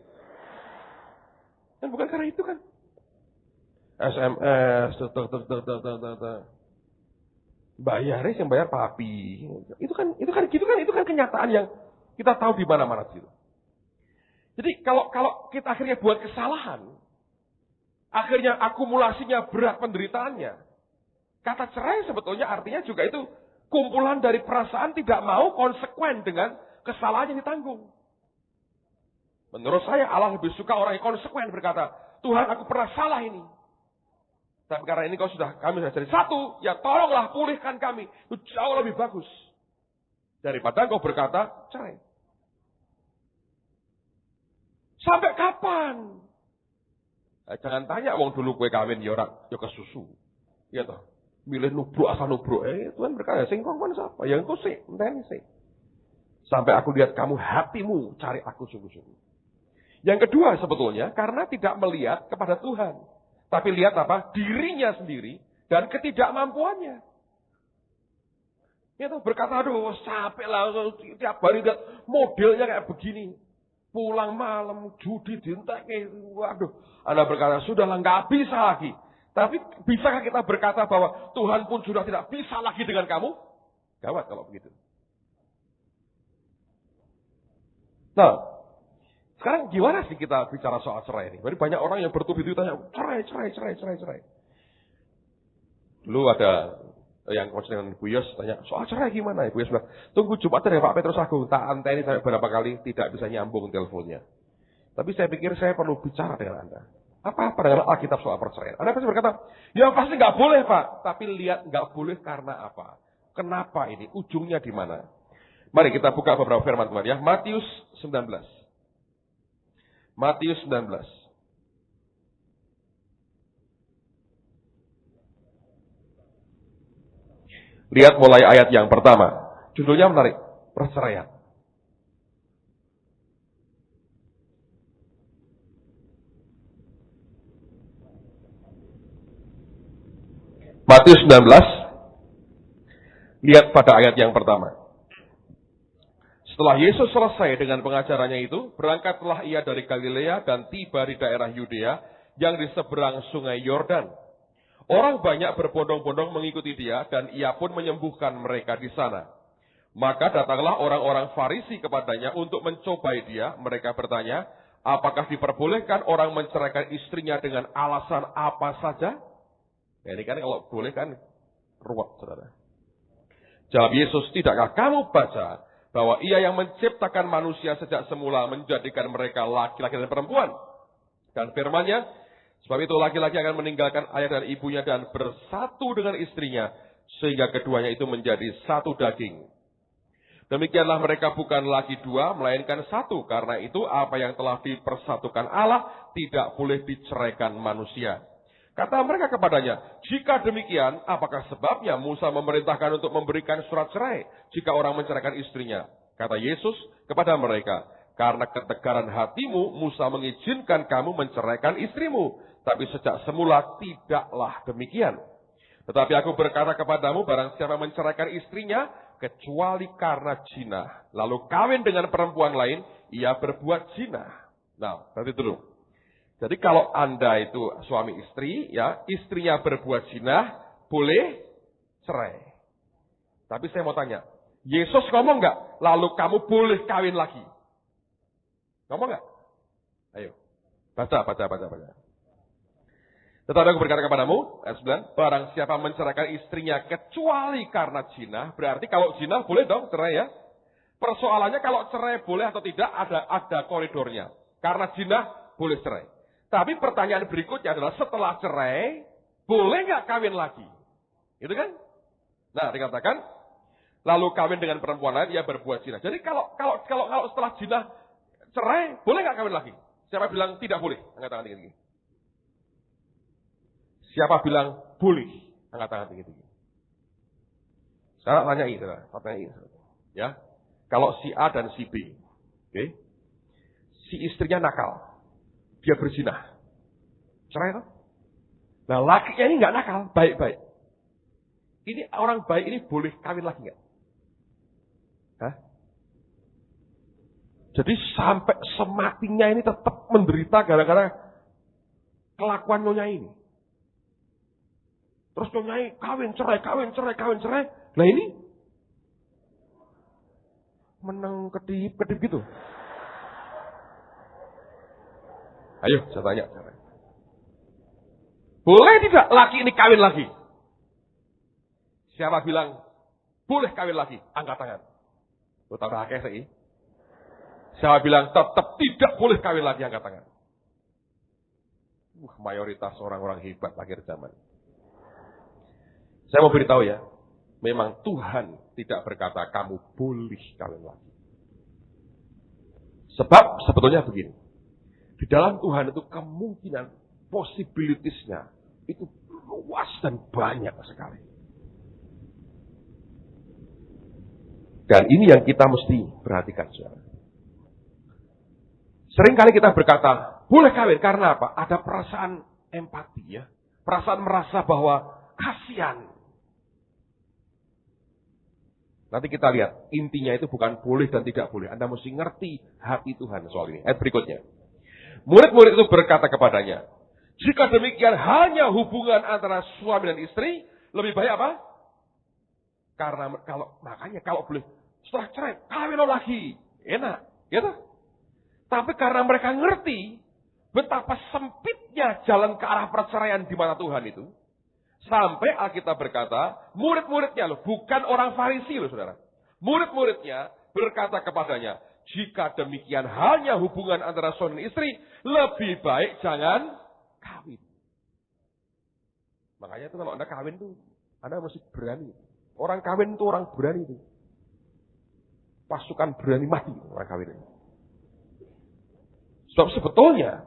Kan bukan karena itu kan. SMS, bayarnya yang bayar papi. Itu kan kenyataan yang kita tahu di mana-mana situ. Jadi kalau kita akhirnya buat kesalahan, akhirnya akumulasinya berat penderitaannya. Kata cerai sebetulnya artinya juga itu kumpulan dari perasaan tidak mau konsekuen dengan kesalahan yang ditanggung. Menurut saya Allah lebih suka orang yang konsekuen berkata, Tuhan aku pernah salah ini. Tapi karena ini kami sudah jadi satu, ya tolonglah pulihkan kami. Itu jauh lebih bagus. Daripada kau berkata cerai. Sampai kapan? Jangan tanya wong dulu kue kawin ya orang ya kesusu. Ya toh. Milih nubruk asal nubruk. Tuhan berkata, sing kongkon siapa? Ya engkau sih, enten sih. Sampai aku lihat kamu hatimu cari aku sungguh-sungguh. Yang kedua sebetulnya karena tidak melihat kepada Tuhan, tapi lihat apa? Dirinya sendiri dan ketidakmampuannya. Ya toh berkata, aduh sampai lah tiap hari lihat modelnya kayak begini. Pulang malam, judi dintek, waduh. Anda berkata, sudahlah nggak bisa lagi. Tapi bisakah kita berkata bahwa Tuhan pun sudah tidak bisa lagi dengan kamu? Gawat kalau begitu. Nah, sekarang gimana sih kita bicara soal cerai ini? Jadi banyak orang yang bertubi-tubi tanya, cerai. Dulu ada yang konseling dengan Bu Yos tanya, soal cerai gimana? Bu Yos bilang, tunggu Jumat ya Pak Petrus Agung, tak anteni sampai berapa kali tidak bisa nyambung teleponnya. Tapi saya pikir saya perlu bicara dengan Anda. Apa dengan Alkitab soal perceraian? Anda pasti berkata, ya pasti nggak boleh Pak. Tapi lihat nggak boleh karena apa? Kenapa ini? Ujungnya di mana? Mari kita buka beberapa firman Tuhan ya. Matius 19. Matius 19. Lihat mulai ayat yang pertama. Judulnya menarik. Perceraian. Matius 19. Lihat pada ayat yang pertama. Setelah Yesus selesai dengan pengajarannya itu, berangkatlah ia dari Galilea dan tiba di daerah Yudea yang di seberang sungai Yordan. Orang banyak berbondong-bondong mengikuti dia dan ia pun menyembuhkan mereka di sana. Maka datanglah orang-orang Farisi kepadanya untuk mencobai dia. Mereka bertanya, apakah diperbolehkan orang menceraikan istrinya dengan alasan apa saja? Ya, ini kan kalau boleh kan ruwet, saudara. Jawab Yesus, tidakkah kamu baca bahwa ia yang menciptakan manusia sejak semula menjadikan mereka laki-laki dan perempuan. Dan firman-Nya, sebab itu laki-laki akan meninggalkan ayah dan ibunya dan bersatu dengan istrinya, sehingga keduanya itu menjadi satu daging. Demikianlah mereka bukan lagi dua, melainkan satu. Karena itu apa yang telah dipersatukan Allah tidak boleh diceraikan manusia. Kata mereka kepadanya, jika demikian, apakah sebabnya Musa memerintahkan untuk memberikan surat cerai jika orang menceraikan istrinya? Kata Yesus kepada mereka, karena ketegaran hatimu, Musa mengizinkan kamu menceraikan istrimu. Tapi sejak semula tidaklah demikian. Tetapi aku berkata kepadamu, barang siapa menceraikan istrinya, kecuali karena zina, lalu kawin dengan perempuan lain, ia berbuat zina. Nah, nanti dulu. Jadi kalau Anda itu suami istri, ya, istrinya berbuat zina, boleh cerai. Tapi saya mau tanya, Yesus ngomong nggak? Lalu kamu boleh kawin lagi. Ngomong nggak? Ayo, baca. Tetapi aku berkata kepadamu, ayat 9, barang siapa menceraikan istrinya kecuali karena zina, berarti kalau zina boleh dong cerai ya. Persoalannya kalau cerai boleh atau tidak, ada koridornya. Karena zina boleh cerai. Tapi pertanyaan berikutnya adalah setelah cerai, boleh nggak kawin lagi? Gitu kan? Nah, dikatakan, lalu kawin dengan perempuan lain, ia berbuat zina. Jadi kalau setelah zina cerai, boleh nggak kawin lagi? Siapa bilang tidak boleh? Angkat tangan tinggi. Siapa bilang boleh? Angkat tangan tinggi. Sekarang tanyai, ya. Kalau si A dan si B, oke? Si istrinya nakal. Dia berzina. Cerai kan? Nah, lakinya ini nggak nakal, baik-baik. Ini orang baik ini boleh kawin lagi nggak? Hah? Jadi sampai sematinya ini tetap menderita gara-gara kelakuan nyonya ini. Terus nyonya kawin cerai. Nah ini menang kedip gitu. Ayo, saya tanya. Boleh tidak laki ini kawin lagi? Siapa bilang boleh kawin lagi? Angkat tangan. Lu tahu haknya sih? Siapa bilang tetap tidak boleh kawin lagi? Angkat tangan. Mayoritas orang-orang hebat akhir zaman. Saya mau beritahu ya, memang Tuhan tidak berkata kamu boleh kawin lagi. Sebab sebetulnya begini. Di dalam Tuhan itu kemungkinan, possibilities-nya itu luas dan banyak sekali. Dan ini yang kita mesti perhatikan, saudara. Seringkali kita berkata, boleh kawin karena apa? Ada perasaan empati ya. Perasaan merasa bahwa kasihan. Nanti kita lihat, intinya itu bukan boleh dan tidak boleh. Anda mesti ngerti hati Tuhan soal ini. Ayat berikutnya. Murid-murid itu berkata kepadanya, jika demikian hanya hubungan antara suami dan istri, lebih baik apa? Karena kalau boleh setelah cerai, kawin lagi. Enak, gitu. Tapi karena mereka ngerti betapa sempitnya jalan ke arah perceraian di mata Tuhan itu, sampai Alkitab berkata, murid-muridnya loh, bukan orang Farisi loh saudara. Murid-muridnya berkata kepadanya, jika demikian hanya hubungan antara suami dan istri, lebih baik jangan kawin. Makanya itu kalau Anda kawin tuh, Anda mesti berani. Orang kawin itu orang berani itu. Pasukan berani mati orang kawin itu. Sebab sebetulnya,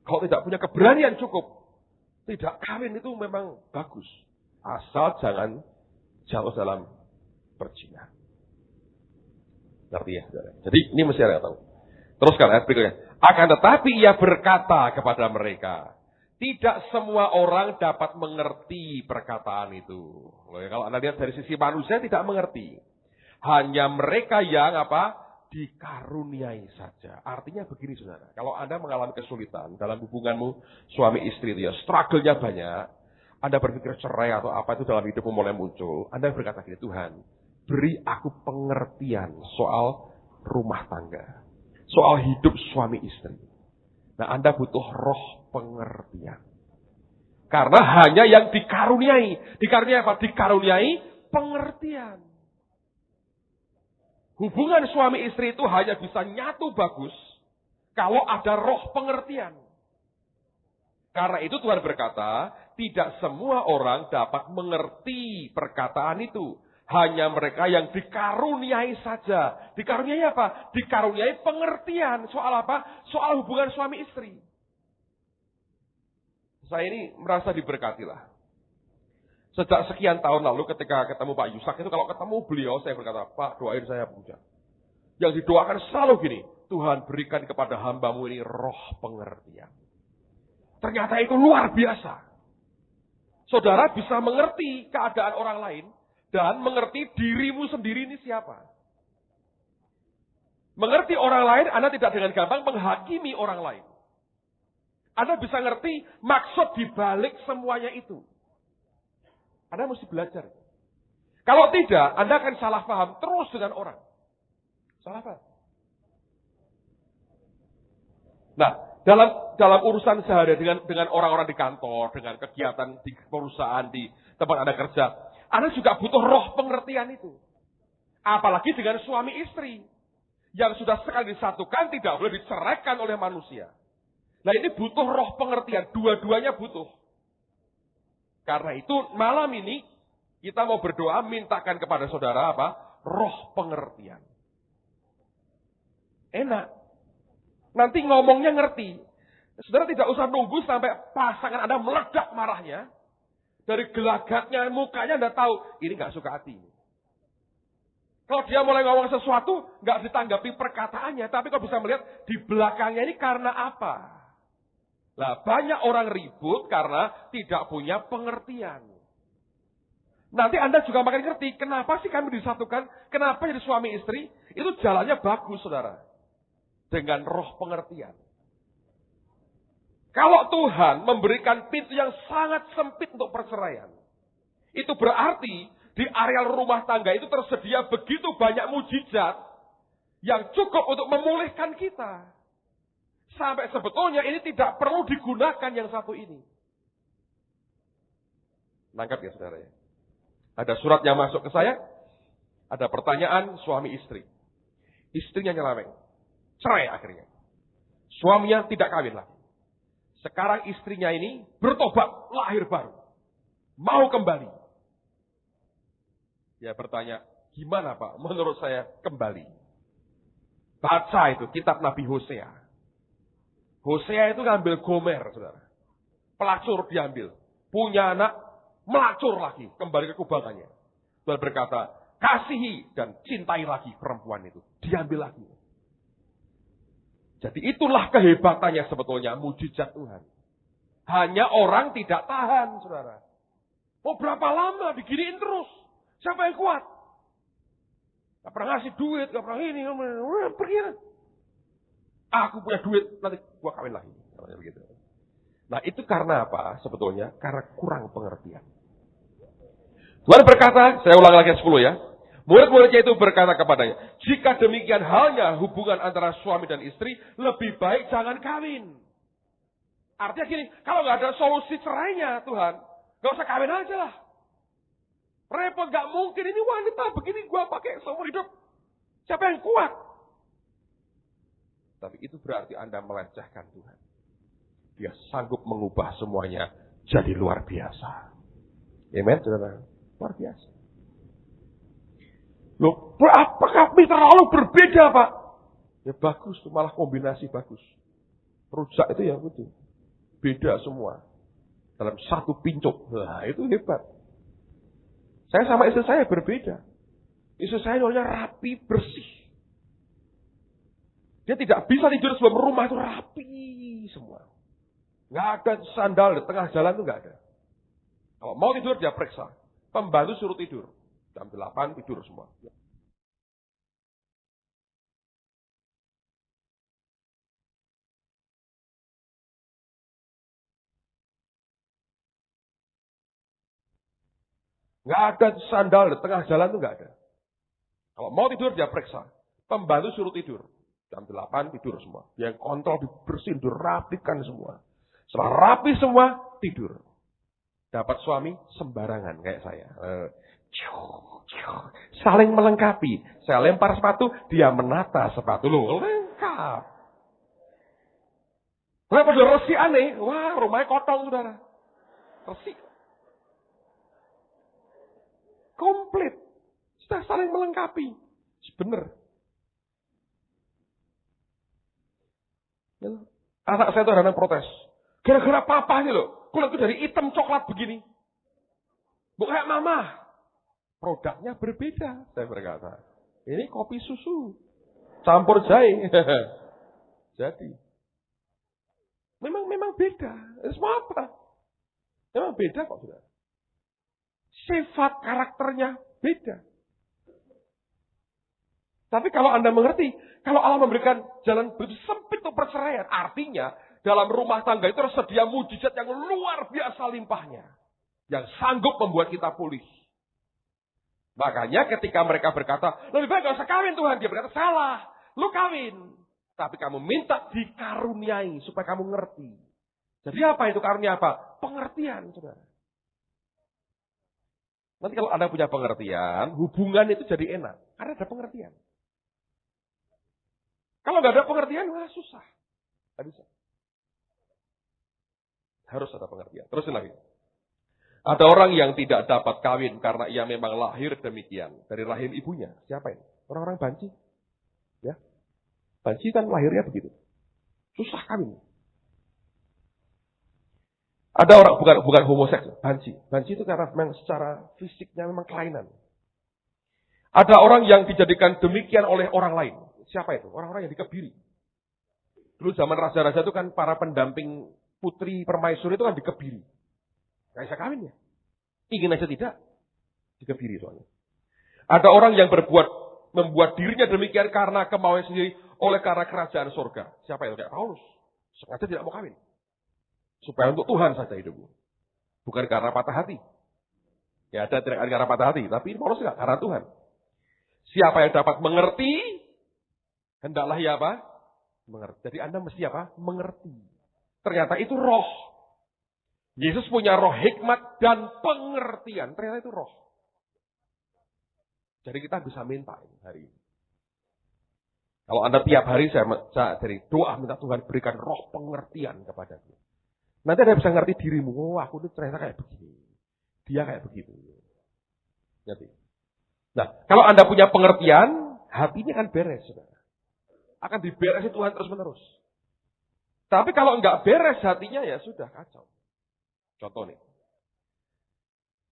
kalau tidak punya keberanian cukup, tidak kawin itu memang bagus. Asal jangan jauh dalam perzinahan. Ngerti ya, saudara? Jadi ini mesti Anda tahu. Teruskan ayat berikutnya. Akan tetapi ia berkata kepada mereka, tidak semua orang dapat mengerti perkataan itu. Kalau Anda lihat dari sisi manusia tidak mengerti. Hanya mereka yang dikaruniai saja. Artinya begini saudara, kalau Anda mengalami kesulitan dalam hubunganmu suami istri itu ya, struggle-nya banyak, Anda berpikir cerai atau apa itu dalam hidupmu mulai muncul, Anda berkata gini, Tuhan, beri aku pengertian soal rumah tangga. Soal hidup suami istri. Nah, Anda butuh roh pengertian. Karena hanya yang dikaruniai. Dikaruniai apa? Dikaruniai pengertian. Hubungan suami istri itu hanya bisa nyatu bagus kalau ada roh pengertian. Karena itu Tuhan berkata, tidak semua orang dapat mengerti perkataan itu. Hanya mereka yang dikaruniai saja. Dikaruniai apa? Dikaruniai pengertian. Soal apa? Soal hubungan suami istri. Saya ini merasa diberkatilah. Sejak sekian tahun lalu ketika ketemu Pak Yusak itu, kalau ketemu beliau saya berkata, Pak doain saya punya. Yang didoakan selalu gini, Tuhan berikan kepada hambamu ini roh pengertian. Ternyata itu luar biasa. Saudara bisa mengerti keadaan orang lain dan mengerti dirimu sendiri ini siapa. Mengerti orang lain, Anda tidak dengan gampang menghakimi orang lain. Anda bisa ngerti maksud dibalik semuanya itu. Anda mesti belajar. Kalau tidak, Anda akan salah paham terus dengan orang. Salah paham. Nah, dalam urusan sehari dengan orang-orang di kantor, dengan kegiatan di perusahaan, di tempat Anda kerja, Anda juga butuh roh pengertian itu. Apalagi dengan suami istri yang sudah sekali disatukan tidak boleh diceraikan oleh manusia. Nah, ini butuh roh pengertian, dua-duanya butuh. Karena itu malam ini kita mau berdoa mintakan kepada saudara apa? Roh pengertian. Enak. Nanti ngomongnya ngerti. Saudara tidak usah nunggu sampai pasangan Anda meledak marahnya. Dari gelagatnya, mukanya Anda tahu, ini gak suka hati. Kalau dia mulai ngomong sesuatu, gak ditanggapi perkataannya. Tapi kau bisa melihat di belakangnya ini karena apa? Nah, banyak orang ribut karena tidak punya pengertian. Nanti Anda juga makin ngerti, kenapa sih kami disatukan? Kenapa jadi suami istri? Itu jalannya bagus, saudara. Dengan roh pengertian. Kalau Tuhan memberikan pintu yang sangat sempit untuk perceraian, itu berarti di areal rumah tangga itu tersedia begitu banyak mujizat yang cukup untuk memulihkan kita. Sampai sebetulnya ini tidak perlu digunakan yang satu ini. Nangkap ya saudara ya. Ada surat yang masuk ke saya. Ada pertanyaan suami istri. Istrinya nyeleweng. Cerai akhirnya. Suaminya tidak kawin lagi. Sekarang istrinya ini bertobat, lahir baru. Mau kembali. Ya bertanya, gimana Pak? Menurut saya kembali. Baca itu kitab Nabi Hosea. Hosea itu ngambil Gomer, saudara. Pelacur diambil. Punya anak, melacur lagi. Kembali ke kubangannya. Tuhan berkata, kasihi dan cintai lagi perempuan itu. Diambil lagi. Jadi itulah kehebatannya sebetulnya, mujizat Tuhan. Hanya orang tidak tahan, saudara. Mau berapa lama diginiin terus? Siapa yang kuat? Gak pernah ngasih duit, gak pernah ini. Pergi lah. Aku punya duit, nanti gua kawin lagi. Begitu. Nah itu karena apa sebetulnya? Karena kurang pengertian. Tuhan berkata, saya ulang lagi 10 ya. Murid-muridnya itu berkata kepadanya, jika demikian halnya hubungan antara suami dan istri, lebih baik jangan kawin. Artinya gini, kalau nggak ada solusi cerainya Tuhan, nggak usah kawin aja lah. Repot, nggak mungkin ini wanita begini gua pakai seumur hidup. Siapa yang kuat? Tapi itu berarti Anda melecehkan Tuhan. Dia sanggup mengubah semuanya jadi luar biasa. Amen, saudara. Luar biasa. Loh, apakah kami terlalu berbeda, Pak? Ya bagus, itu malah kombinasi bagus. Rujak itu ya betul. Beda semua. Dalam satu pincuk. Nah, itu hebat. Saya sama istri saya berbeda. Istri saya orangnya rapi, bersih. Dia tidak bisa tidur sebelum rumah itu rapi semua. Nggak ada sandal di tengah jalan itu nggak ada. Kalau mau tidur dia periksa. Pembantu suruh tidur. Jam 8 tidur semua. Nggak ada sandal di tengah jalan itu nggak ada. Kalau mau tidur dia periksa. Pembantu suruh tidur. Jam 8 tidur semua. Yang kontrol dibersihin, dirapikan semua. Setelah rapi semua, tidur. Dapat suami sembarangan kayak saya. Saling melengkapi. Saya lempar sepatu, dia menata sepatu. Loh, lengkap. Kenapa udah resi aneh? Wah, rumahnya kotong, saudara. Resi. Komplit. Sudah saling melengkapi. Benar. Anak saya itu kadang protes. Gara-gara papa ini loh. Kulitku dari hitam coklat begini. Bukan kayak mama. Produknya berbeda. Saya berkata. Ini kopi susu. Campur jahe. Jadi. Memang beda. Semua apa? Memang beda kok, saudara. Sifat karakternya beda. Tapi kalau Anda mengerti, kalau Allah memberikan jalan begitu sempit untuk perceraian, artinya dalam rumah tangga itu tersedia mujizat yang luar biasa limpahnya. Yang sanggup membuat kita pulih. Makanya ketika mereka berkata, lebih baik gak usah kawin Tuhan. Dia berkata, salah. Lu kawin. Tapi kamu minta dikaruniai supaya kamu ngerti. Jadi apa itu karunia apa? Pengertian, saudara. Nanti kalau Anda punya pengertian, hubungan itu jadi enak. Karena ada pengertian. Kalau nggak ada pengertian, wah susah. Nggak bisa. Harus ada pengertian. Terusin lagi. Ada orang yang tidak dapat kawin karena ia memang lahir demikian. Dari rahim ibunya. Siapa ini? Orang-orang banci. Ya. Banci kan lahirnya begitu. Susah kawin. Ada orang, bukan homoseks, banci. Banci itu karena memang secara fisiknya memang kelainan. Ada orang yang dijadikan demikian oleh orang lain. Siapa itu? Orang-orang yang dikebiri. Dulu zaman raja-raja itu kan para pendamping putri permaisuri itu kan dikebiri. Nggak bisa kawin ya. Ingin aja tidak. Dikebiri soalnya. Ada orang yang membuat dirinya demikian karena kemauan sendiri oleh karena kerajaan surga. Siapa itu? Kayak Paulus. Sengaja tidak mau kawin. Supaya untuk Tuhan saja hidupmu. Bukan karena patah hati. Ya ada tidak karena patah hati. Tapi Paulus enggak, karena Tuhan. Siapa yang dapat mengerti, hendaklah ya apa? Mengerti. Jadi Anda mesti apa? Mengerti. Ternyata itu roh. Yesus punya roh hikmat dan pengertian. Ternyata itu roh. Jadi kita bisa minta ini hari ini. Kalau Anda tiap hari saya dari doa minta Tuhan berikan roh pengertian kepada dia. Nanti Anda bisa ngerti dirimu. Oh, aku ini ternyata kayak begini. Dia kayak begitu. Jadi. Nah, kalau Anda punya pengertian, hatinya akan beres, saudara. Akan diberesi Tuhan terus-menerus. Tapi kalau enggak beres hatinya, ya sudah kacau. Contoh nih.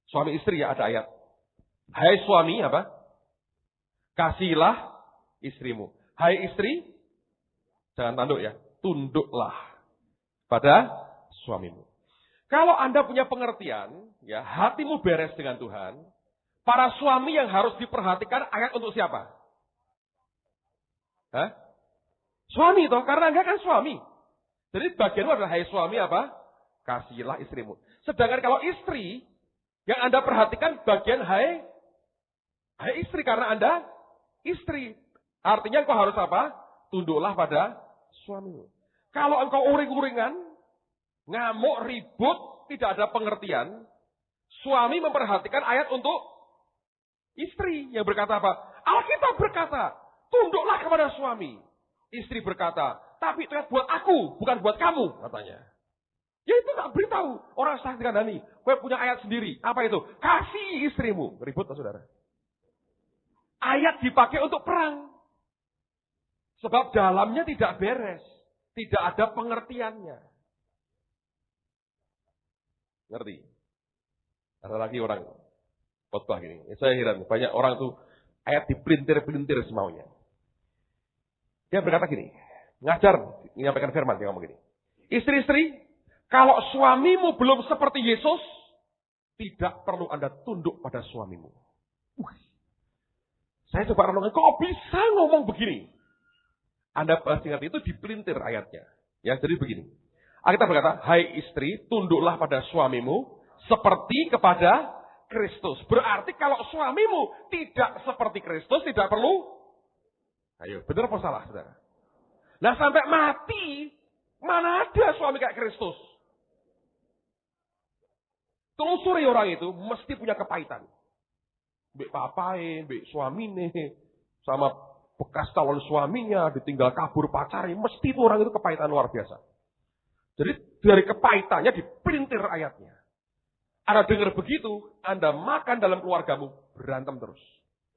Suami istri ya ada ayat. Hai suami apa? Kasihilah istrimu. Hai istri, jangan tanduk ya. Tunduklah pada suamimu. Kalau Anda punya pengertian, ya hatimu beres dengan Tuhan. Para suami yang harus diperhatikan ayat untuk siapa? Hah? Suami toh, karena Anda kan suami. Jadi bagianmu adalah hai suami apa? Kasihilah istrimu. Sedangkan kalau istri, yang Anda perhatikan bagian hai istri karena Anda istri. Artinya engkau harus apa? Tunduklah pada suamimu. Kalau engkau uring-uringan, ngamuk, ribut, tidak ada pengertian, suami memperhatikan ayat untuk istri yang berkata apa? Alkitab berkata, tunduklah kepada suami. Istri berkata, tapi itu buat aku, bukan buat kamu, katanya. Ya itu tak beritahu. Orang sakti kandani, kau punya ayat sendiri. Apa itu? Kasih istrimu. Ribut tak saudara? Ayat dipakai untuk perang. Sebab dalamnya tidak beres. Tidak ada pengertiannya. Ngerti? Ada lagi orang khotbah gini. Saya heran, banyak orang tuh ayat dipelintir-pelintir semaunya. Dia berkata gini, ngajar, menyampaikan firman, dia ngomong gini. Istri-istri, kalau suamimu belum seperti Yesus, tidak perlu Anda tunduk pada suamimu. Saya coba renungkan, kok bisa ngomong begini? Anda pasti ngerti itu dipelintir ayatnya. Ya, jadi begini. Alkitab berkata, hai istri, tunduklah pada suamimu seperti kepada Kristus. Berarti kalau suamimu tidak seperti Kristus, tidak perlu. Ayo, benar apa salah, saudara? Nah, sampai mati, mana ada suami kayak Kristus? Telusuri orang itu mesti punya kepahitan. Mbak papae, mbak suamine, sama bekas calon suaminya, ditinggal kabur pacarnya, mesti itu orang itu kepahitan luar biasa. Jadi dari kepahitannya dipelintir ayatnya. Anda dengar begitu, Anda makan dalam keluargamu, berantem terus.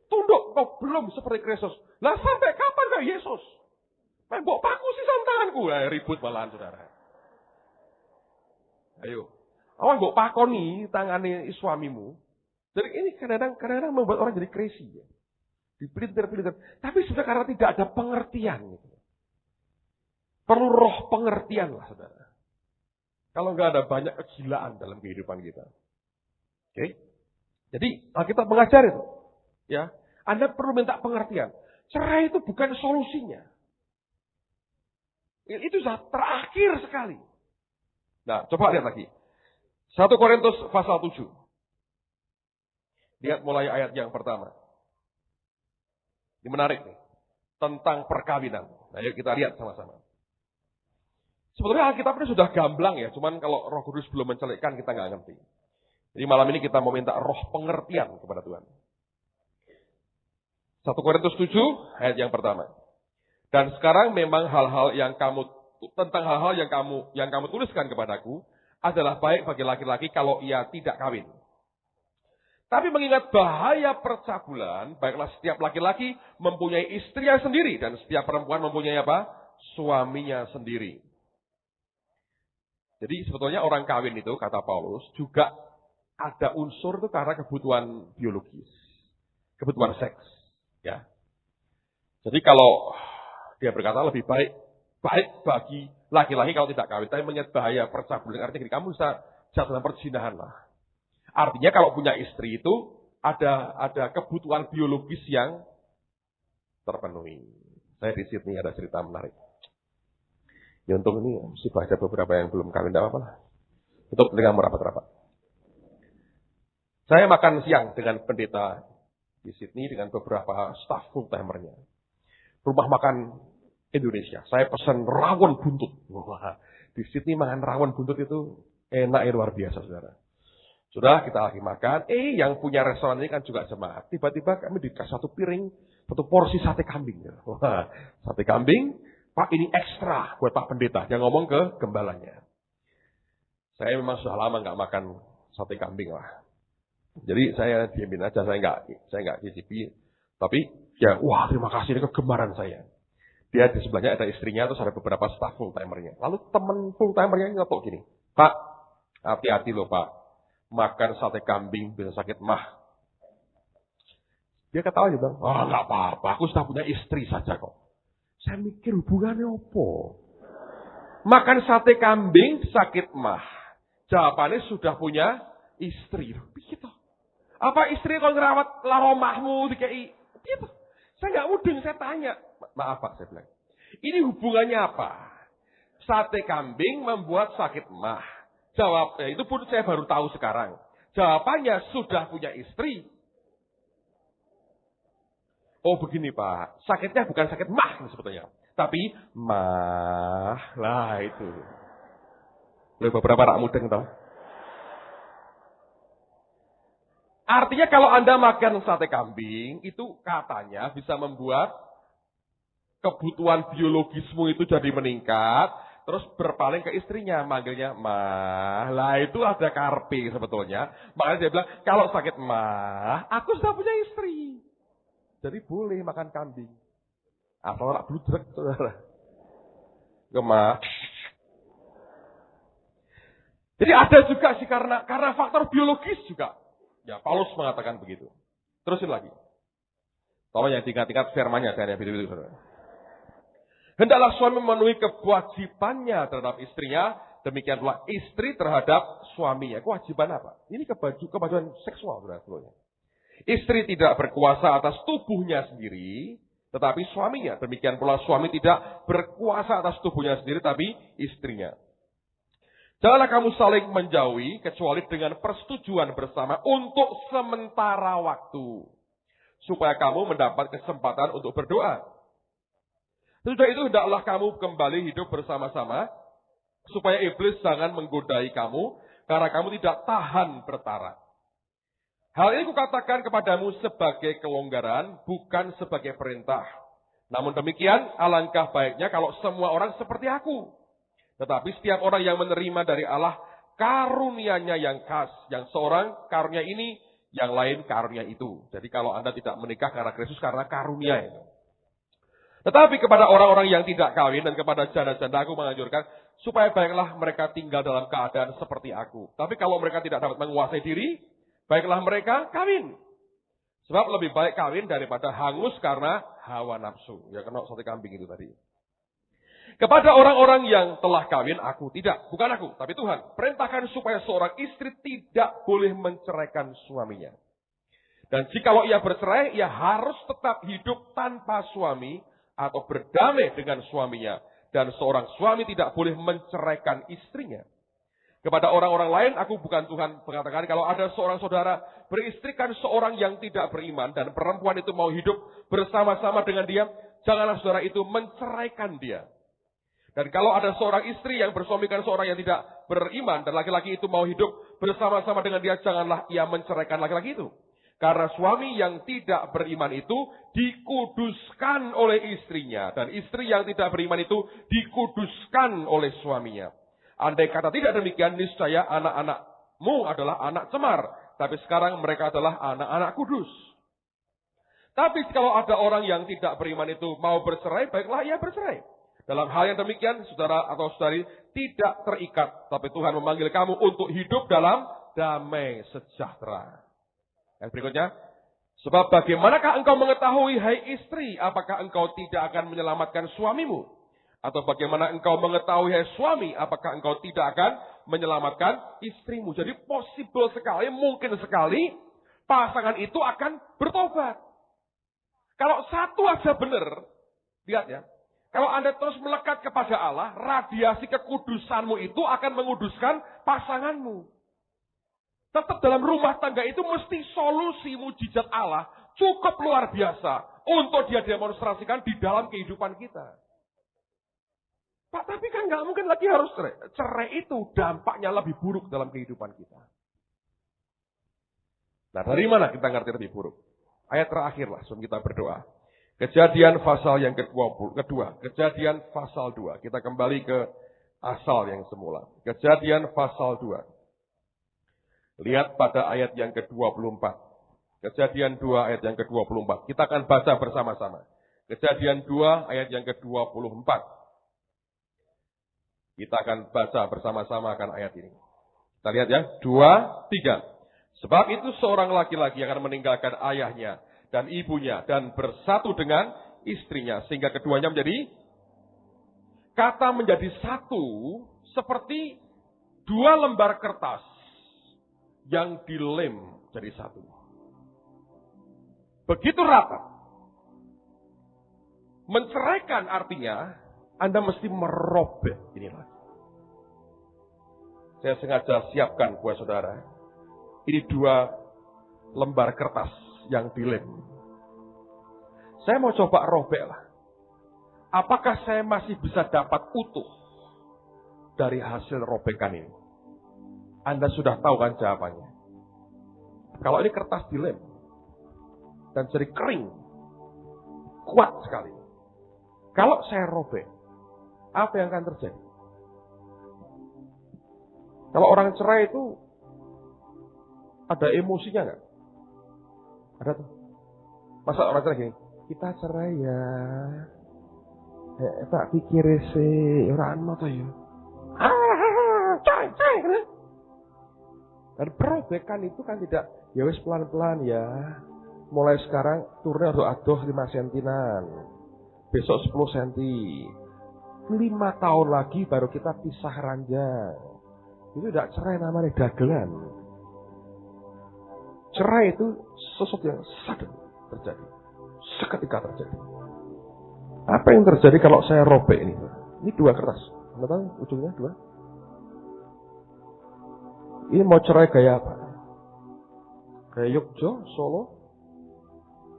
Tunduk, kau belum seperti Kristus. Lah sampai kapan kayak Yesus? Mbok paku sih santanganku. Ribut malahan saudara. Ayo. Awan mbok pakoni tangane suamimu. Jadi ini kadang-kadang membuat orang jadi crazy. Ya. Dipelintir-pelintir. Tapi sudah karena tidak ada pengertian. Gitu. Perlu roh pengertian lah saudara. Kalau nggak ada banyak kegilaan dalam kehidupan kita. Oke? Jadi kita mengajar itu. Ya, Anda perlu minta pengertian. Cerai itu bukan solusinya. Itu sudah terakhir sekali. Nah, coba lihat lagi. 1 Korintus pasal 7. Lihat mulai ayat yang pertama. Ini menarik nih. Tentang perkawinan. Nah, yuk kita lihat sama-sama. Sebetulnya Alkitab ini sudah gamblang ya. Cuman kalau Roh Kudus belum mencelikkan kita nggak ngerti. Jadi malam ini kita mau minta roh pengertian kepada Tuhan. 1 Korintus 7 ayat yang pertama. Dan sekarang memang hal-hal yang kamu tuliskan kepadaku adalah baik bagi laki-laki kalau ia tidak kawin. Tapi mengingat bahaya percabulan, baiklah setiap laki-laki mempunyai istrinya sendiri dan setiap perempuan mempunyai apa? Suaminya sendiri. Jadi sebetulnya orang kawin itu kata Paulus juga ada unsur itu karena kebutuhan biologis, kebutuhan seks. Ya. Jadi kalau dia berkata lebih baik bagi laki-laki kalau tidak kawin, tapi mengingat bahaya percabulan, artinya kamu bisa jatuh dalam perzinahan lah. Artinya kalau punya istri itu ada kebutuhan biologis yang terpenuhi. Saya di Sydney ada cerita menarik. Ya untung ini mesti ada beberapa yang belum kawin, tidak apa-apa lah. Untuk dengan merapat-rapat. Saya makan siang dengan pendeta di Sydney dengan beberapa staf full-timernya. Rumah makan Indonesia. Saya pesan rawon buntut. Wah, di Sydney makan rawon buntut itu enak luar biasa, saudara. Sudah kita lagi makan. Yang punya restoran ini kan juga jemaat. Tiba-tiba kami dikasih satu piring, satu porsi sate kambing. Wah, sate kambing, Pak ini ekstra buat Pak Pendeta. Dia ngomong ke gembalanya. Saya memang sudah lama nggak makan sate kambing lah. Jadi saya diamin aja, saya nggak cicipi. Tapi ya, wah terima kasih, ini kegemaran saya. Dia di sebelahnya ada istrinya, terus ada beberapa staf full-timernya. Lalu teman full-timernya ngetok gini, Pak, hati-hati loh Pak, makan sate kambing bisa sakit mah. Dia ketawa juga, nggak apa-apa, aku sudah punya istri saja kok. Saya mikir hubungannya apa? Makan sate kambing sakit mah. Jawabannya sudah punya istri. Begitu. Apa istri kalau ngerawat laromahmu dikei? Gitu. Saya nggak mudeng, saya tanya. Maaf Pak, saya bilang. Ini hubungannya apa? Sate kambing membuat sakit mah. Jawabnya itu pun saya baru tahu sekarang. Jawabannya sudah punya istri. Oh begini Pak, sakitnya bukan sakit mah sebetulnya. Tapi mah, lah itu. Beberapa anak mudeng tahu. Artinya kalau Anda makan sate kambing, itu katanya bisa membuat kebutuhan biologismu itu jadi meningkat, terus berpaling ke istrinya, manggilnya mah. Lah itu ada karpe sebetulnya. Makanya dia bilang, kalau sakit mah, aku sudah punya istri. Jadi boleh makan kambing. Asal tak bludrek, saudara. Gemah. Jadi ada juga sih karena faktor biologis juga. Ya, Paulus mengatakan begitu. Terusin lagi. Tolong yang tingkat-tingkat firman-nya, saya itu, saudara. Hendaklah suami memenuhi kewajibannya terhadap istrinya, demikian pula istri terhadap suaminya. Kewajiban apa? Ini kewajiban seksual, saudara. Istri tidak berkuasa atas tubuhnya sendiri, tetapi suaminya. Demikian pula suami tidak berkuasa atas tubuhnya sendiri, tapi istrinya. Janganlah kamu saling menjauhi kecuali dengan persetujuan bersama untuk sementara waktu. Supaya kamu mendapat kesempatan untuk berdoa. Sesudah itu hendaklah kamu kembali hidup bersama-sama. Supaya iblis jangan menggodai kamu. karena kamu tidak tahan bertara. Hal ini kukatakan kepadamu sebagai kelonggaran, bukan sebagai perintah. Namun demikian, alangkah baiknya kalau semua orang seperti aku. Tetapi setiap orang yang menerima dari Allah, karunia-Nya yang khas. Yang seorang karunia ini, yang lain karunia itu. Jadi kalau Anda tidak menikah karena Kristus, karena karunia itu. Tetapi kepada orang-orang yang tidak kawin dan kepada janda-janda aku menganjurkan, supaya baiklah mereka tinggal dalam keadaan seperti aku. Tapi kalau mereka tidak dapat menguasai diri, baiklah mereka kawin. Sebab lebih baik kawin daripada hangus karena hawa nafsu. Ya kena sate kambing itu tadi. Kepada orang-orang yang telah kawin, aku tidak. Bukan aku, tapi Tuhan. Perintahkan supaya seorang istri tidak boleh menceraikan suaminya. Dan jikalau ia bercerai, ia harus tetap hidup tanpa suami atau berdamai dengan suaminya. Dan seorang suami tidak boleh menceraikan istrinya. Kepada orang-orang lain, aku bukan Tuhan, mengatakan kalau ada seorang saudara beristrikan seorang yang tidak beriman dan perempuan itu mau hidup bersama-sama dengan dia, janganlah saudara itu menceraikan dia. Dan kalau ada seorang istri yang bersuamikan seorang yang tidak beriman dan laki-laki itu mau hidup bersama-sama dengan dia, janganlah ia menceraikan laki-laki itu. Karena suami yang tidak beriman itu dikuduskan oleh istrinya. Dan istri yang tidak beriman itu dikuduskan oleh suaminya. Andai kata tidak demikian, niscaya anak-anakmu adalah anak cemar. Tapi sekarang mereka adalah anak-anak kudus. Tapi kalau ada orang yang tidak beriman itu mau bercerai, baiklah ia bercerai. Dalam hal yang demikian, saudara atau saudari tidak terikat. Tapi Tuhan memanggil kamu untuk hidup dalam damai sejahtera. Yang berikutnya, sebab bagaimanakah engkau mengetahui, hai istri, apakah engkau tidak akan menyelamatkan suamimu? Atau bagaimana engkau mengetahui, hai suami, apakah engkau tidak akan menyelamatkan istrimu? Jadi possible sekali, mungkin sekali, pasangan itu akan bertobat. Kalau satu aja benar, lihat ya. Kalau Anda terus melekat kepada Allah, radiasi kekudusanmu itu akan menguduskan pasanganmu. Tetap dalam rumah tangga itu mesti solusi mujizat Allah cukup luar biasa untuk dia demonstrasikan di dalam kehidupan kita. Pak, tapi kan nggak mungkin lagi harus cerai. Cerai itu dampaknya lebih buruk dalam kehidupan kita. Nah, dari mana kita ngerti lebih buruk? Ayat terakhir lah sebelum kita berdoa. Kejadian pasal yang kedua. Kejadian pasal 2. Kita kembali ke asal yang semula. Kejadian pasal 2. Lihat pada ayat yang ke-24. Kejadian 2 ayat yang ke-24. Kita akan baca bersama-sama. Kejadian 2 ayat yang ke-24. Kita akan baca bersama-sama akan ayat ini. Kita lihat ya. 2, 3. Sebab itu seorang laki-laki akan meninggalkan ayahnya dan ibunya dan bersatu dengan istrinya. Sehingga keduanya menjadi satu seperti dua lembar kertas yang dilem jadi satu. Begitu rata. Menceraikan artinya Anda mesti merobek ini lagi. Saya sengaja siapkan buat saudara. Ini dua lembar kertas yang dilem. Saya mau coba robek lah. Apakah saya masih bisa dapat utuh dari hasil robekan ini? Anda sudah tahu kan jawabannya. Kalau ini kertas dilem dan jadi kering, kuat sekali. Kalau saya robek, apa yang akan terjadi? Kalau orang cerai itu ada emosinya nggak? Ada tuh. Masa orang cerai gini, kita cerai ya. Tak pikir sih, orang anu tuh ya. Cerai kan? Dan perobekan itu kan tidak, ya wis pelan-pelan ya. Mulai sekarang turunnya aduh 5 sentinan. Besok 10 senti. 5 tahun lagi baru kita pisah ranjang. Itu tidak cerai, namanya dagelan. Cerai itu sesuatu yang sudden terjadi. Seketika terjadi. Apa yang terjadi kalau saya robek ini? Ini dua kertas. Anda tahu ujungnya dua? Ini mau cerai gaya apa? Gaya Yogyo, Solo,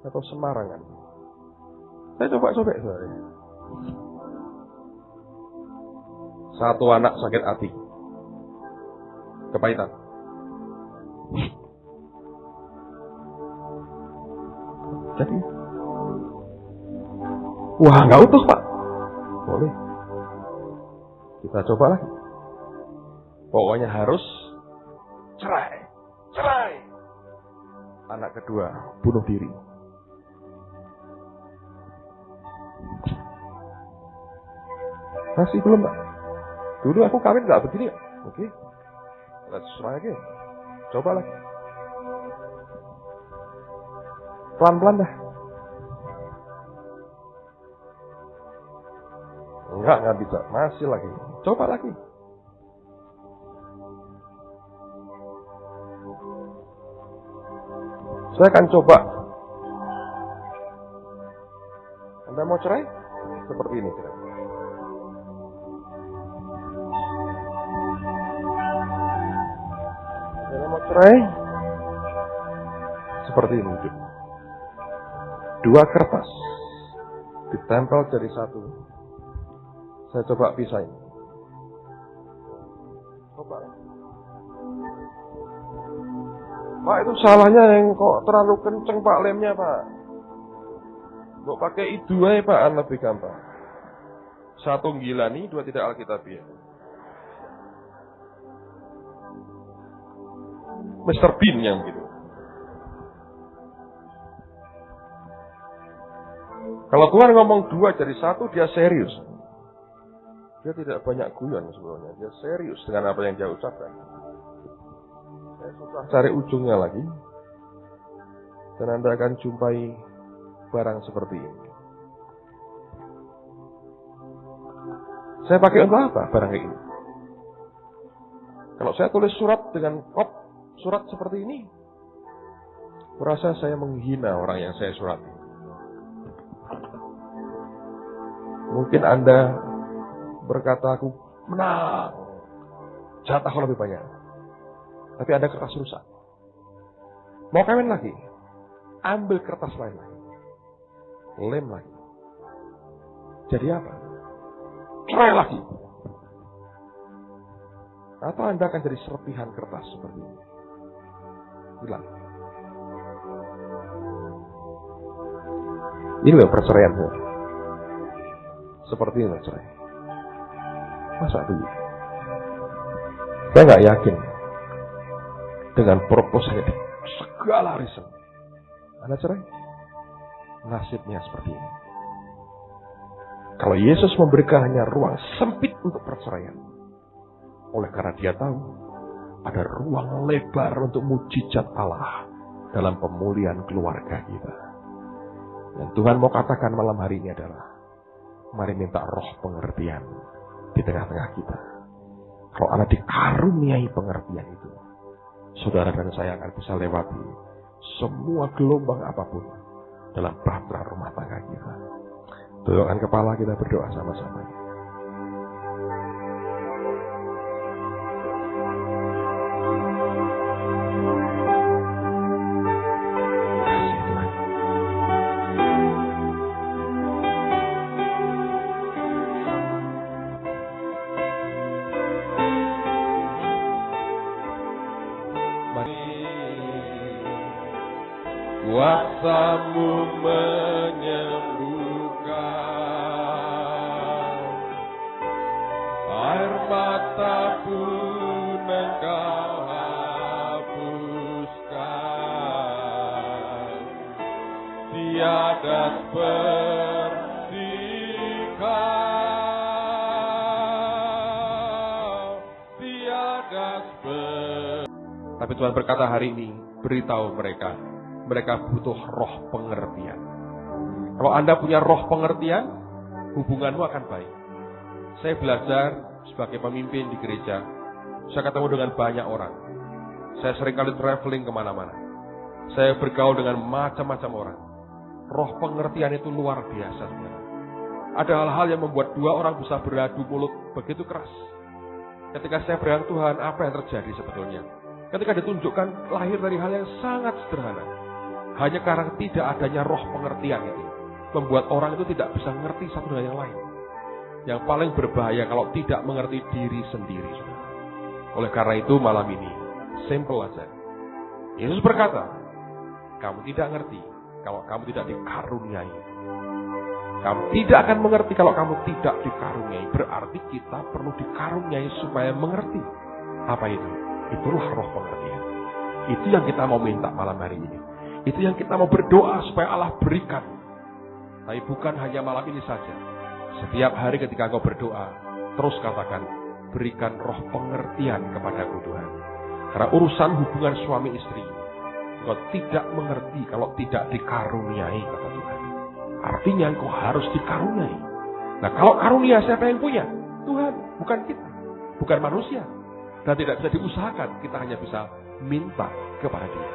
atau Semarang kan? Saya coba sobek soalnya. Satu anak sakit hati. kepahitan. Jadi, wah nggak utuh Pak. Boleh. Kita coba lagi. Pokoknya harus cerai. Cerai. Anak kedua bunuh diri. Masih belum Pak. Dulu aku kawin nggak begini. Oke. Let's try again. Coba lagi. Pelan-pelan dah. Enggak bisa. Masih lagi. Coba lagi. Saya akan coba. Anda mau cerai? Seperti ini cerai. Anda mau cerai? Seperti ini. Dua kertas ditempel jadi satu. Saya coba pisahin. Coba. Pak, itu salahnya yang kok terlalu kenceng Pak lemnya Pak. Kok pakai itu aja Pak, lebih gampang. Satu gilani, dua tidak alkitabiah. Mr. Bean yang begitu. Kalau Tuhan ngomong dua jadi satu, dia serius. Dia tidak banyak guyon sebenarnya. Dia serius dengan apa yang dia ucapkan. Saya susah cari ujungnya lagi. Dan Anda akan jumpai barang seperti ini. Saya pakai untuk apa barang kayak ini? Kalau saya tulis surat dengan kop surat seperti ini, merasa saya menghina orang yang saya surati. Mungkin Anda berkata, aku menang, jatah lebih banyak. Tapi Anda kertas rusak. Mau kawin lagi? Ambil kertas lain lagi. Lem lagi. Jadi apa? Cerai lagi. Atau Anda akan jadi serpihan kertas seperti ini. Hilang. Ini loh perceraian. Seperti ini cerai. Masa begitu? Saya nggak yakin dengan proposal segala reason Anda cerai. Nasibnya seperti ini. Kalau Yesus memberikan hanya ruang sempit untuk perceraian, oleh karena dia tahu ada ruang lebar untuk mujizat Allah dalam pemulihan keluarga kita. Dan Tuhan mau katakan malam hari ini adalah, mari minta roh pengertian di tengah-tengah kita. Kalau Anda dikaruniai pengertian itu, saudara dan saya akan bisa lewati semua gelombang apapun dalam bahtera rumah tangga kita. Tundukkan kepala, kita berdoa sama-sama. Kuasa-Mu menyembuhkan, air mata pun Engkau hapuskan. Tiada seperti Kau, tiada seperti. Tapi Tuhan berkata hari ini, beritahu mereka butuh roh pengertian. Kalau Anda punya roh pengertian, hubunganmu akan baik. Saya belajar sebagai pemimpin di gereja. Saya ketemu dengan banyak orang. Saya seringkali traveling kemana-mana. Saya bergaul dengan macam-macam orang. Roh pengertian itu luar biasa, saudara. Ada hal-hal yang membuat dua orang bisa beradu mulut begitu keras. Ketika saya berang Tuhan, apa yang terjadi sebetulnya? Ketika ditunjukkan lahir dari hal yang sangat sederhana. Hanya karena tidak adanya roh pengertian itu, membuat orang itu tidak bisa mengerti satu dengan yang lain. Yang paling berbahaya kalau tidak mengerti diri sendiri. Oleh karena itu malam ini, simple aja. Yesus berkata, kamu tidak ngerti kalau kamu tidak dikaruniai. Kamu tidak akan mengerti kalau kamu tidak dikaruniai. Berarti kita perlu dikaruniai supaya mengerti. Apa itu? Itulah roh pengertian. Itu yang kita mau minta malam hari ini. Itu yang kita mau berdoa supaya Allah berikan. Tapi bukan hanya malam ini saja. Setiap hari ketika engkau berdoa, terus katakan, berikan roh pengertian kepadaku Tuhan. Karena urusan hubungan suami istri, engkau tidak mengerti kalau tidak dikaruniai, kata Tuhan. Artinya engkau harus dikaruniai. Nah, kalau karunia siapa yang punya? Tuhan, bukan kita, bukan manusia. Dan tidak bisa diusahakan, kita hanya bisa minta kepada Dia.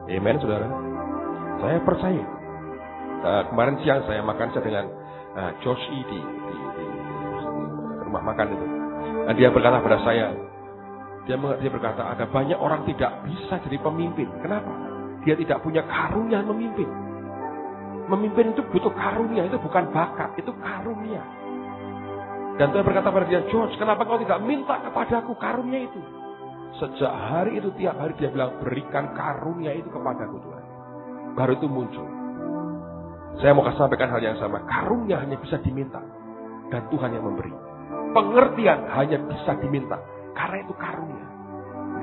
Amen, saudara. Saya percaya. Kemarin siang saya makan dengan George E. di rumah makan itu. Dan dia berkata pada saya, dia berkata ada banyak orang tidak bisa jadi pemimpin. Kenapa? Dia tidak punya karunia memimpin. Memimpin itu butuh karunia, itu bukan bakat, itu karunia. Dan saya berkata pada dia, George, kenapa kau tidak minta kepadaku karunia itu? Sejak hari itu, tiap hari dia bilang, berikan karunia itu kepadaku Tuhan. Baru itu muncul. Saya mau sampaikan hal yang sama. Karunia hanya bisa diminta. Dan Tuhan yang memberi. Pengertian hanya bisa diminta. Karena itu karunia.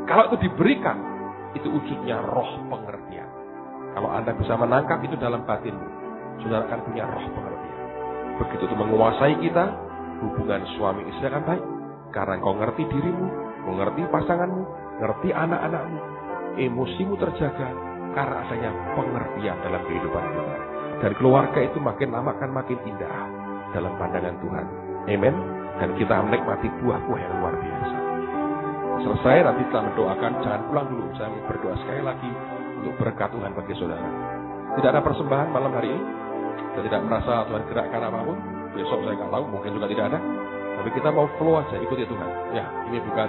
Kalau itu diberikan, itu wujudnya roh pengertian. Kalau Anda bisa menangkap itu dalam batinmu, saudara akan punya roh pengertian. Begitu itu menguasai kita, hubungan suami istri akan baik. Karena engkau ngerti dirimu, mengerti pasanganmu, ngerti anak-anakmu, emosimu terjaga karena adanya pengertian dalam kehidupan kita. Dan keluarga itu makin lama akan makin indah dalam pandangan Tuhan. Amen. Dan kita menikmati buah-buah yang luar biasa. Selesai, nanti setelah mendoakan, jangan pulang dulu. Saya mau berdoa sekali lagi untuk berkat Tuhan bagi saudara. Tidak ada persembahan malam hari ini. Saya tidak merasa Tuhan gerakkan apapun. Besok saya nggak tahu, mungkin juga tidak ada. Tapi kita mau flow aja, ikuti Tuhan. Ya, ini bukan,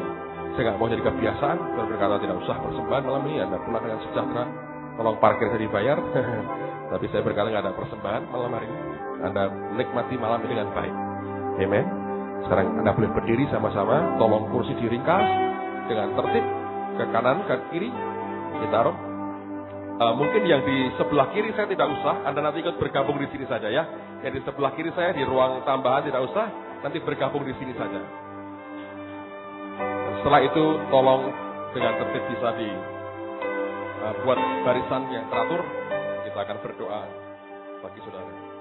saya nggak mau jadi kebiasaan. Tuhan berkata tidak usah persembahan malam ini. Anda pulang dengan sejahtera. Tolong parkir saya dibayar. Tapi saya berkata nggak ada persembahan malam hari ini. Anda menikmati malam ini dengan baik. Amen. Sekarang Anda boleh berdiri sama-sama. Tolong kursi diringkas dengan tertib ke kanan, ke kiri. Ditaruh. Mungkin yang di sebelah kiri saya tidak usah. Anda nanti ikut bergabung di sini saja ya. Yang di sebelah kiri saya di ruang tambahan tidak usah. Nanti bergabung di sini saja. Dan setelah itu tolong dengan tertib bisa buat barisan yang teratur. Kita akan berdoa bagi saudara.